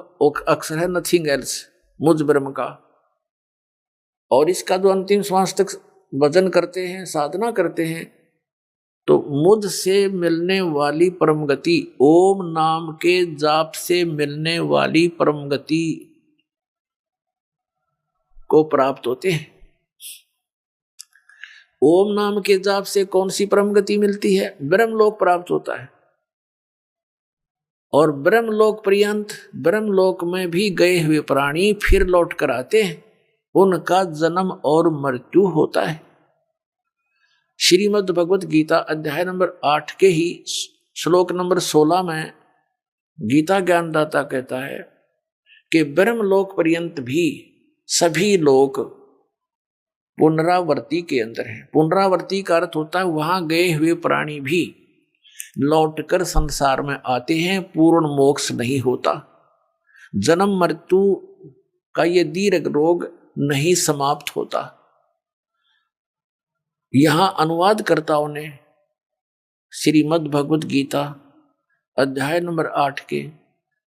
अक्षर है, नथिंग एल्स, मुझ ब्रह्म का। और इसका जो अंतिम श्वास तक भजन करते हैं, साधना करते हैं, तो मुझ से मिलने वाली परम गति, ओम नाम के जाप से मिलने वाली परम गति को प्राप्त होते हैं। ओम नाम के जाप से कौन सी परम गति मिलती है? ब्रह्मलोक प्राप्त होता है। और ब्रह्मलोक पर्यंत, ब्रह्मलोक में भी गए हुए प्राणी फिर लौट कर आते हैं, उनका जन्म और मृत्यु होता है। श्रीमद् भगवत गीता अध्याय नंबर 8 के ही श्लोक नंबर 16 में गीता ज्ञानदाता कहता है कि ब्रह्मलोक पर्यंत भी सभी लोग पुनरावर्ती के अंदर है। पुनरावर्ती का अर्थ होता है वहां गए हुए प्राणी भी लौटकर संसार में आते हैं, पूर्ण मोक्ष नहीं होता। जन्म मृत्यु का ये दीर्घ रोग नहीं समाप्त होता। यहां अनुवादकर्ताओं ने श्रीमद् भगवत गीता अध्याय नंबर 8 के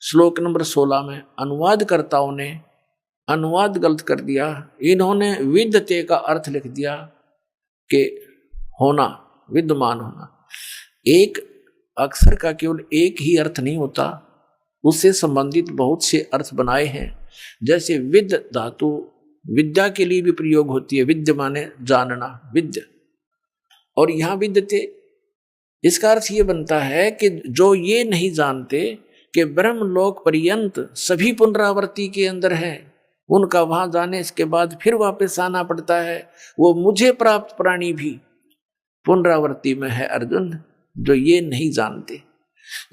श्लोक नंबर 16 में अनुवादकर्ताओं ने अनुवाद गलत कर दिया। इन्होंने विद्यते का अर्थ लिख दिया कि होना, विद्यमान होना। एक अक्षर का केवल एक ही अर्थ नहीं होता, उससे संबंधित बहुत से अर्थ बनाए हैं। जैसे विद्य धातु विद्या के लिए भी प्रयोग होती है। विद्य माने जानना, विद्य। और यहां विद्यते इसका अर्थ ये बनता है कि जो ये नहीं जानते कि ब्रह्मलोक पर्यंत सभी पुनरावृत्ति के अंदर है, उनका वहां जाने इसके बाद फिर वापस आना पड़ता है, वो मुझे प्राप्त प्राणी भी पुनरावृत्ति में है अर्जुन, जो ये नहीं जानते।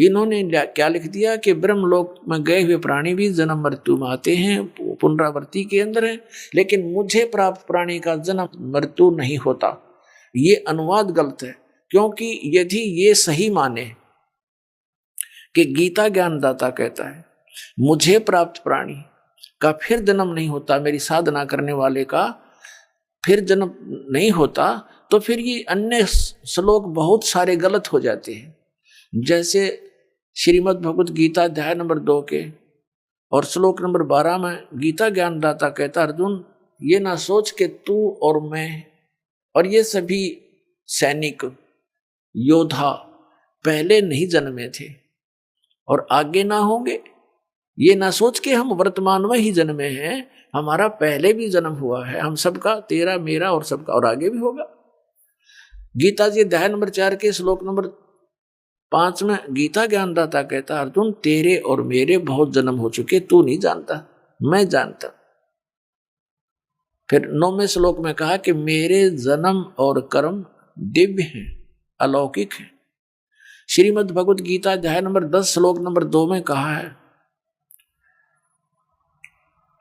इन्होंने क्या लिख दिया कि ब्रह्मलोक में गए हुए प्राणी भी जन्म मृत्यु में आते हैं, पुनरावृत्ति के अंदर है, लेकिन मुझे प्राप्त प्राणी का जन्म मृत्यु नहीं होता। ये अनुवाद गलत है, क्योंकि यदि ये सही माने कि गीता ज्ञानदाता कहता है मुझे प्राप्त प्राणी का फिर जन्म नहीं होता, मेरी साधना करने वाले का फिर जन्म नहीं होता, तो फिर ये अन्य श्लोक बहुत सारे गलत हो जाते हैं। जैसे श्रीमद् भगवत गीता अध्याय नंबर 2 के और श्लोक नंबर 12 में गीता ज्ञानदाता कहता, अर्जुन ये ना सोच के तू और मैं और ये सभी सैनिक योद्धा पहले नहीं जन्मे थे और आगे ना होंगे। ये ना सोच के हम वर्तमान में ही जन्मे हैं, हमारा पहले भी जन्म हुआ है, हम सबका, तेरा मेरा और सबका, और आगे भी होगा। गीता जी अध्याय नंबर 4 के श्लोक नंबर 5 में गीता ज्ञानदाता कहता, अर्जुन तेरे और मेरे बहुत जन्म हो चुके, तू नहीं जानता, मैं जानता। फिर 9वें श्लोक में कहा कि मेरे जन्म और कर्म दिव्य हैं, अलौकिक हैं। श्रीमद् भगवत गीता अध्याय नंबर 10 श्लोक नंबर 2 में कहा है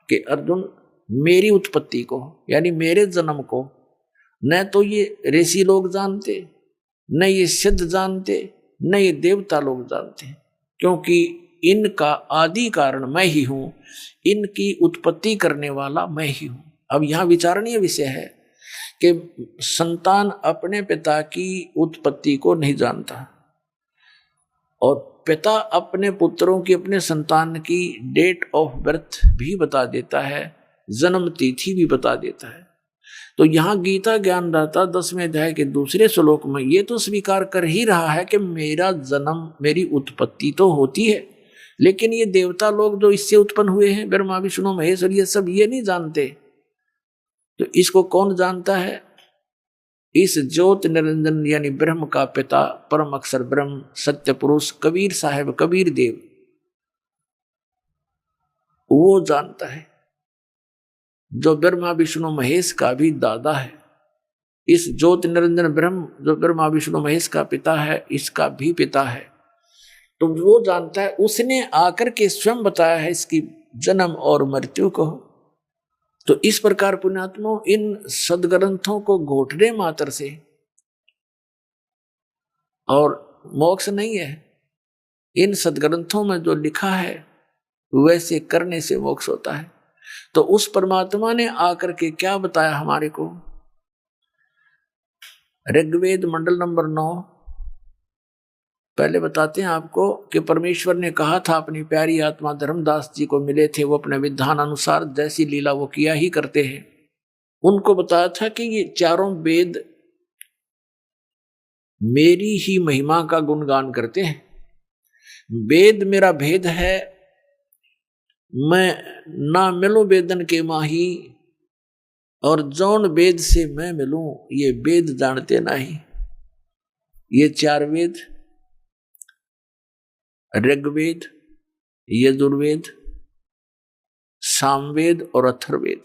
कि अर्जुन मेरी उत्पत्ति को, यानी मेरे जन्म को न तो ये ऋषि लोग जानते, न ये सिद्ध जानते, न ये देवता लोग जानते, क्योंकि इनका आदि कारण मैं ही हूं, इनकी उत्पत्ति करने वाला मैं ही हूं। अब यहां विचारणीय विषय है कि संतान अपने पिता की उत्पत्ति को नहीं जानता और पिता अपने पुत्रों की, अपने संतान की डेट ऑफ बर्थ भी बता देता है, जन्म तिथि भी बता देता है। तो यहाँ गीता ज्ञानदाता 10वें अध्याय के दूसरे श्लोक में ये तो स्वीकार कर ही रहा है कि मेरा जन्म, मेरी उत्पत्ति तो होती है, लेकिन ये देवता लोग जो इससे उत्पन्न हुए हैं, ब्रह्मा विष्णु महेश और ये सब, ये नहीं जानते। तो इसको कौन जानता है? इस ज्योत निरंजन यानी ब्रह्म का पिता, परम अक्षर ब्रह्म, सत्य पुरुष कबीर साहब, कबीर देव, वो जानता है, जो ब्रह्मा विष्णु महेश का भी दादा है। इस ज्योत निरंजन ब्रह्म जो ब्रह्मा विष्णु महेश का पिता है, इसका भी पिता है, तो वो जानता है। उसने आकर के स्वयं बताया है इसकी जन्म और मृत्यु को। तो इस प्रकार पुण्यात्मों, इन सदग्रंथों को घोटने मात्र से और मोक्ष नहीं है। इन सदग्रंथों में जो लिखा है वैसे करने से मोक्ष होता है। तो उस परमात्मा ने आकर के क्या बताया हमारे को? ऋग्वेद मंडल नंबर 9 पहले बताते हैं आपको कि परमेश्वर ने कहा था, अपनी प्यारी आत्मा धर्मदास जी को मिले थे, वो अपने विधान अनुसार जैसी लीला वो किया ही करते हैं। उनको बताया था कि ये चारों वेद मेरी ही महिमा का गुणगान करते हैं। वेद मेरा भेद है, मैं ना मिलूं वेदन के माही, और जौन वेद से मैं मिलूं ये वेद जानते नहीं। ये 4 वेद, ऋग्वेद, यजुर्वेद, सामवेद और अथर्ववेद,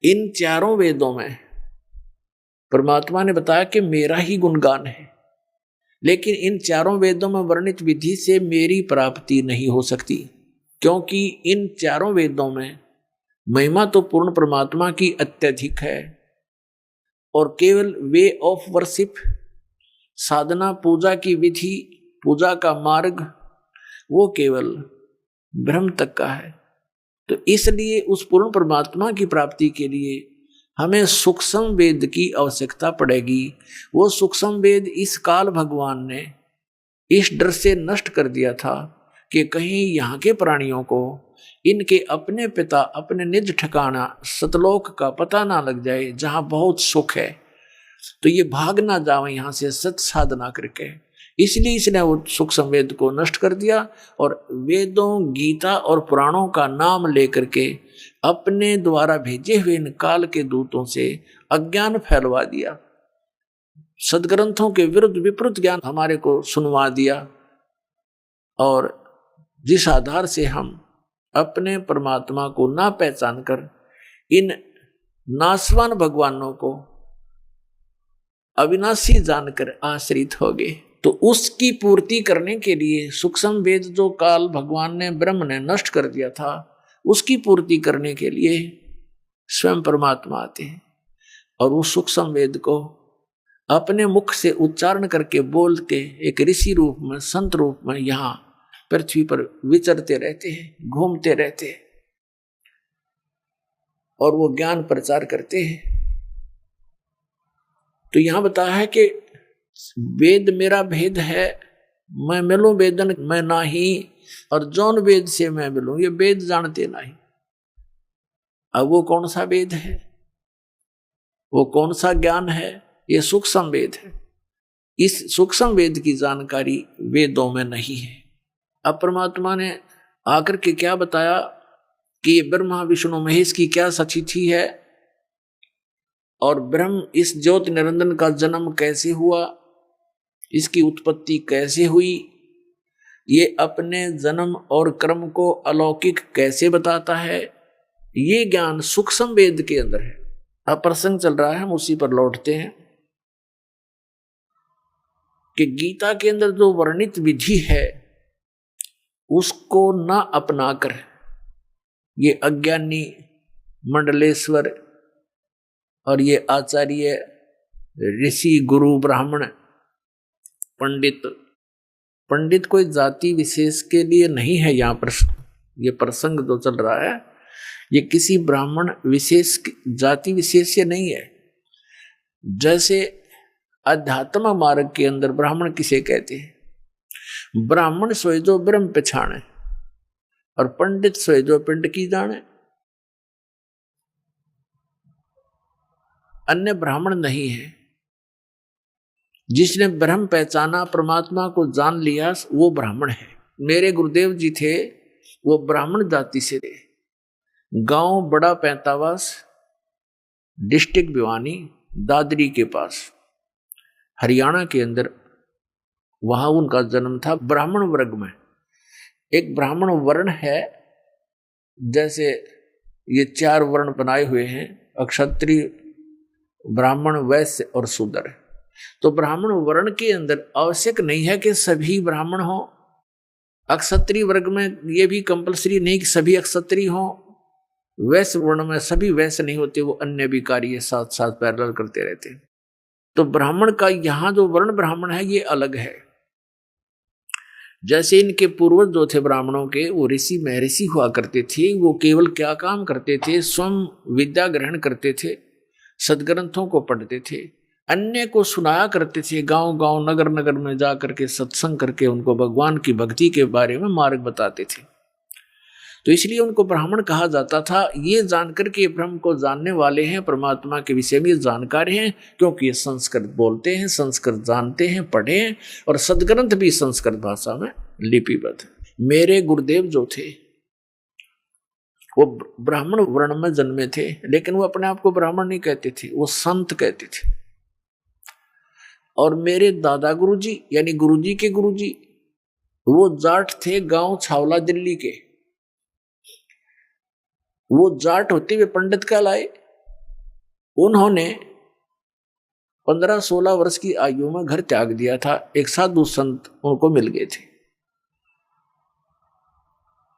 इन चारों वेदों में परमात्मा ने बताया कि मेरा ही गुणगान है। लेकिन इन चारों वेदों में वर्णित विधि से मेरी प्राप्ति नहीं हो सकती, क्योंकि इन चारों वेदों में महिमा तो पूर्ण परमात्मा की अत्यधिक है, और केवल वे ऑफ वर्शिप, साधना, पूजा की विधि, पूजा का मार्ग, वो केवल ब्रह्म तक का है। तो इसलिए उस पूर्ण परमात्मा की प्राप्ति के लिए हमें सूक्ष्म वेद की आवश्यकता पड़ेगी। वो सूक्ष्म वेद इस काल भगवान ने इस डर से नष्ट कर दिया था कि कहीं यहाँ के प्राणियों को इनके अपने पिता, अपने निज ठिकाना सतलोक का पता ना लग जाए, जहाँ बहुत सुख है, तो ये भाग ना जाओ यहाँ से सत साधना करके। इसलिए इसने वो सूक्ष्म वेद को नष्ट कर दिया और वेदों, गीता और पुराणों का नाम लेकर के अपने द्वारा भेजे हुए इन काल के दूतों से अज्ञान फैलवा दिया, सदग्रंथों के विरुद्ध विपरीत ज्ञान हमारे को सुनवा दिया, और जिस आधार से हम अपने परमात्मा को ना पहचान कर इन नासवान भगवानों को अविनाशी जानकर आश्रित हो गए। तो उसकी पूर्ति करने के लिए सूक्ष्म वेद जो काल भगवान ने, ब्रह्म ने नष्ट कर दिया था, उसकी पूर्ति करने के लिए स्वयं परमात्मा आते हैं और उस सूक्ष्म वेद को अपने मुख से उच्चारण करके बोल के एक ऋषि रूप में, संत रूप में यहाँ पृथ्वी पर विचरते रहते हैं, घूमते रहते हैं और वो ज्ञान प्रचार करते हैं। तो यहां बताया है कि वेद मेरा भेद है, मैं मिलूं वेदन मैं नाही, और जौन वेद से मैं मिलूं, ये वेद जानते नहीं। अब वो कौन सा वेद है, वो कौन सा ज्ञान है? ये सूक्ष्म वेद है। इस सूक्ष्म वेद की जानकारी वेदों में नहीं है। अब परमात्मा ने आकर के क्या बताया कि ये ब्रह्मा विष्णु महेश की क्या सचिथि है, और ब्रह्म इस ज्योति निरंजन का जन्म कैसे हुआ, इसकी उत्पत्ति कैसे हुई, ये अपने जन्म और कर्म को अलौकिक कैसे बताता है, ये ज्ञान सूक्ष्म वेद के अंदर है। अब प्रसंग चल रहा है, हम उसी पर लौटते हैं कि गीता के अंदर जो वर्णित विधि है उसको न अपनाकर ये अज्ञानी मंडलेश्वर और ये आचार्य, ऋषि, गुरु, ब्राह्मण, पंडित कोई जाति विशेष के लिए नहीं है। यहाँ पर ये प्रसंग जो चल रहा है ये किसी ब्राह्मण विशेष, जाति विशेष से नहीं है। जैसे अध्यात्म मार्ग के अंदर ब्राह्मण किसे कहते हैं? ब्राह्मण सोए जो ब्रह्म पछाणे और पंडित सोए जो पिंड की जाने। अन्य ब्राह्मण नहीं है। जिसने ब्रह्म पहचाना, परमात्मा को जान लिया, वो ब्राह्मण है। मेरे गुरुदेव जी थे, वो ब्राह्मण जाति से थे। गांव बड़ा पैंतावास, डिस्ट्रिक्ट भिवानी, दादरी के पास, हरियाणा के अंदर, वहां उनका जन्म था। ब्राह्मण वर्ग में एक ब्राह्मण वर्ण है, जैसे ये 4 वर्ण बनाए हुए हैं, क्षत्रिय, ब्राह्मण, वैश्य और शूद्र। तो ब्राह्मण वर्ण के अंदर आवश्यक नहीं है कि सभी ब्राह्मण हो। अक्षत्रिय वर्ग में ये भी कंपलसरी नहीं कि सभी अक्षत्रिय हो। वैश्य वर्ण में सभी वैश्य नहीं होते, वो अन्य भी कार्य साथ साथ पैरेलल करते रहते। तो ब्राह्मण का यहाँ जो वर्ण ब्राह्मण है ये अलग है। जैसे इनके पूर्वज जो थे ब्राह्मणों के, वो ऋषि महर्षि हुआ करते थे। वो केवल क्या काम करते थे? स्वयं विद्या ग्रहण करते थे, सदग्रंथों को पढ़ते थे, अन्य को सुनाया करते थे। गांव गांव, नगर नगर में जा करके सत्संग करके उनको भगवान की भक्ति के बारे में मार्ग बताते थे। तो इसलिए उनको ब्राह्मण कहा जाता था। ये जानकर के ब्रह्म को जानने वाले हैं, परमात्मा के विषय में जानकार हैं, क्योंकि ये संस्कृत बोलते हैं, संस्कृत जानते हैं, पढ़े हैं, और सदग्रंथ भी संस्कृत भाषा में लिपिबद्ध। मेरे गुरुदेव जो थे वो ब्राह्मण वर्ण में जन्मे थे, लेकिन वो अपने आप को ब्राह्मण नहीं कहते थे, वो संत कहते थे। और मेरे दादा गुरुजी यानी गुरुजी के गुरुजी, वो जाट थे, गांव छावला दिल्ली के। वो जाट होते हुए पंडित कहलाए। उन्होंने 15-16 वर्ष की आयु में घर त्याग दिया था। एक साधु संत उनको मिल गए थे।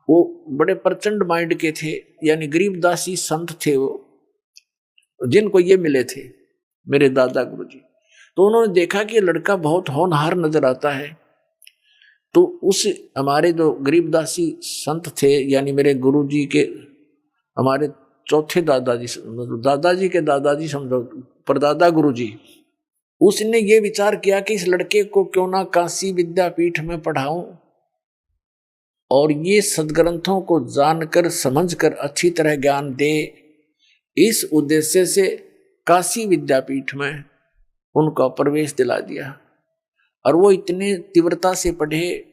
वो बड़े प्रचंड माइंड के थे, यानी गरीबदासी संत थे वो, जिनको ये मिले थे मेरे दादा गुरुजी। तो उन्होंने देखा कि लड़का बहुत होनहार नजर आता है, तो उस हमारे जो गरीबदासी संत थे, यानी मेरे गुरुजी के हमारे चौथे दादाजी के दादाजी समझो, परदादा गुरुजी, उसने ये विचार किया कि इस लड़के को क्यों ना काशी विद्यापीठ में पढ़ाऊं और ये सदग्रंथों को जानकर समझकर अच्छी तरह ज्ञान दे। इस उद्देश्य से काशी विद्यापीठ में उनका प्रवेश दिला दिया और वो इतने तीव्रता से पढ़े,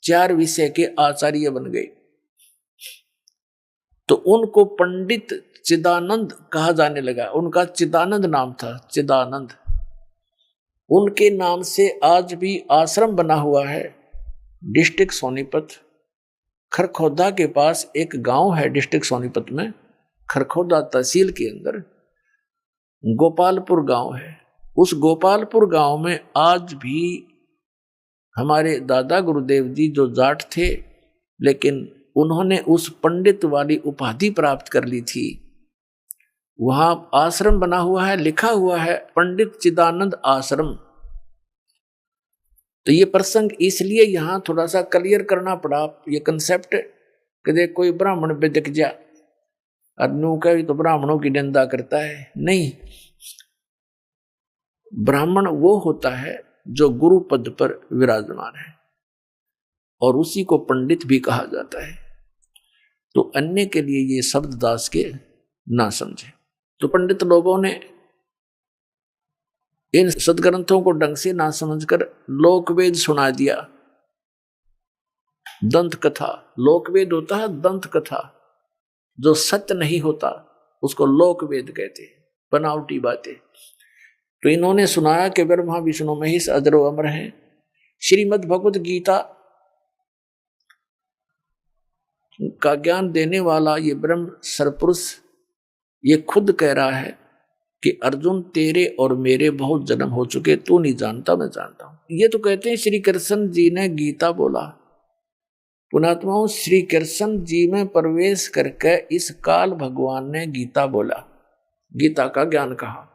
4 विषय के आचार्य बन गए। तो उनको पंडित चिदानंद कहा जाने लगा। उनका चिदानंद नाम था, चिदानंद। उनके नाम से आज भी आश्रम बना हुआ है डिस्ट्रिक्ट सोनीपत। खरखोदा के पास एक गांव है डिस्ट्रिक्ट सोनीपत में, खरखोदा तहसील के अंदर गोपालपुर गांव है। उस गोपालपुर गांव में आज भी हमारे दादा गुरुदेव जी जो जाट थे, लेकिन उन्होंने उस पंडित वाली उपाधि प्राप्त कर ली थी, वहां आश्रम बना हुआ है, लिखा हुआ है पंडित चिदानंद आश्रम। तो ये प्रसंग इसलिए यहां थोड़ा सा क्लियर करना पड़ा, ये कंसेप्ट कि देख कोई ब्राह्मण पे दिख जा और नू का भी तो ब्राह्मणों की निंदा करता है। नहीं, ब्राह्मण वो होता है जो गुरु पद पर विराजमान है और उसी को पंडित भी कहा जाता है। तो अन्य के लिए ये शब्द दास के ना समझे। तो पंडित लोगों ने इन सदग्रंथों को ढंग से ना समझकर लोकवेद सुना दिया, दंत कथा। लोकवेद होता है दंत कथा, जो सत्य नहीं होता उसको लोकवेद कहते हैं, बनावटी बातें। तो इन्होंने सुनाया कि ब्रह्मा विष्णु महेश अजरो अमर हैं। श्रीमद् भगवत गीता का ज्ञान देने वाला ये ब्रह्म सरपुरुष ये खुद कह रहा है कि अर्जुन तेरे और मेरे बहुत जन्म हो चुके, तू नहीं जानता मैं जानता हूं। ये तो कहते हैं श्री कृष्ण जी ने गीता बोला। पुणात्माओं, श्री कृष्ण जी में प्रवेश करके इस काल भगवान ने गीता बोला, गीता का ज्ञान कहा।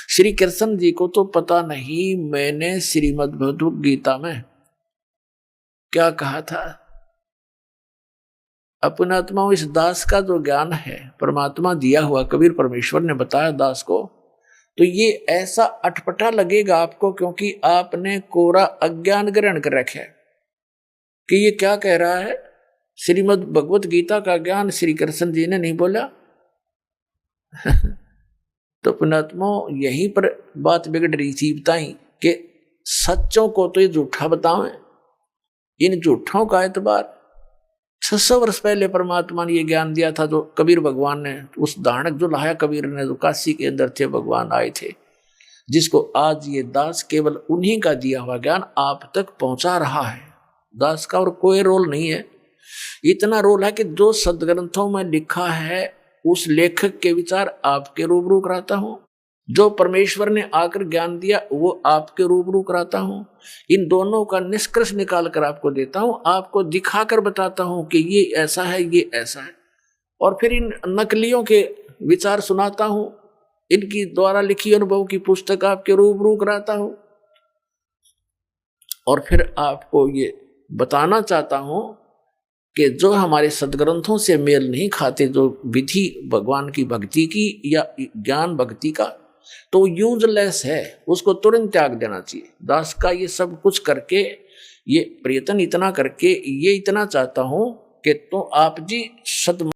श्री कृष्ण जी को तो पता नहीं मैंने श्रीमद् भगवत गीता में क्या कहा था। अपनात्मा इस दास का जो ज्ञान है परमात्मा दिया हुआ, कबीर परमेश्वर ने बताया दास को, तो ये ऐसा अटपटा लगेगा आपको, क्योंकि आपने कोरा अज्ञान ग्रहण कर रखा है कि ये क्या कह रहा है। श्रीमद् भगवत गीता का ज्ञान श्री कृष्ण जी ने नहीं बोला। तो पुणात्मा यहीं पर बात बिगड़ रही थी बताई कि सच्चों को तो ये झूठा बताओ, इन झूठों का एतबार 600 वर्ष पहले परमात्मा ने ये ज्ञान दिया था, जो कबीर भगवान ने, उस दानक जो लाया कबीर ने, जो काशी के अंदर थे भगवान आए थे, जिसको आज ये दास केवल उन्हीं का दिया हुआ ज्ञान आप तक पहुंचा रहा है। दास का और कोई रोल नहीं है, इतना रोल है कि जो सदग्रंथों में लिखा है उस लेखक के विचार आपके रूबरू कराता हूं, जो परमेश्वर ने आकर ज्ञान दिया वो आपके रूबरू कराता हूं। इन दोनों का निष्कर्ष निकाल कर आपको देता हूं, आपको दिखाकर बताता हूं कि ये ऐसा है, ये ऐसा है, और फिर इन नकलियों के विचार सुनाता हूं, इनकी द्वारा लिखी अनुभव की पुस्तक आपके रूबरू कराता हूं, और फिर आपको ये बताना चाहता हूं कि जो हमारे सदग्रंथों से मेल नहीं खाते, जो विधि भगवान की भक्ति की या ज्ञान भक्ति का, तो यूजलेस है, उसको तुरंत त्याग देना चाहिए। दास का ये सब कुछ करके, ये प्रयत्न इतना करके, ये इतना चाहता हूं कि तो आप जी सद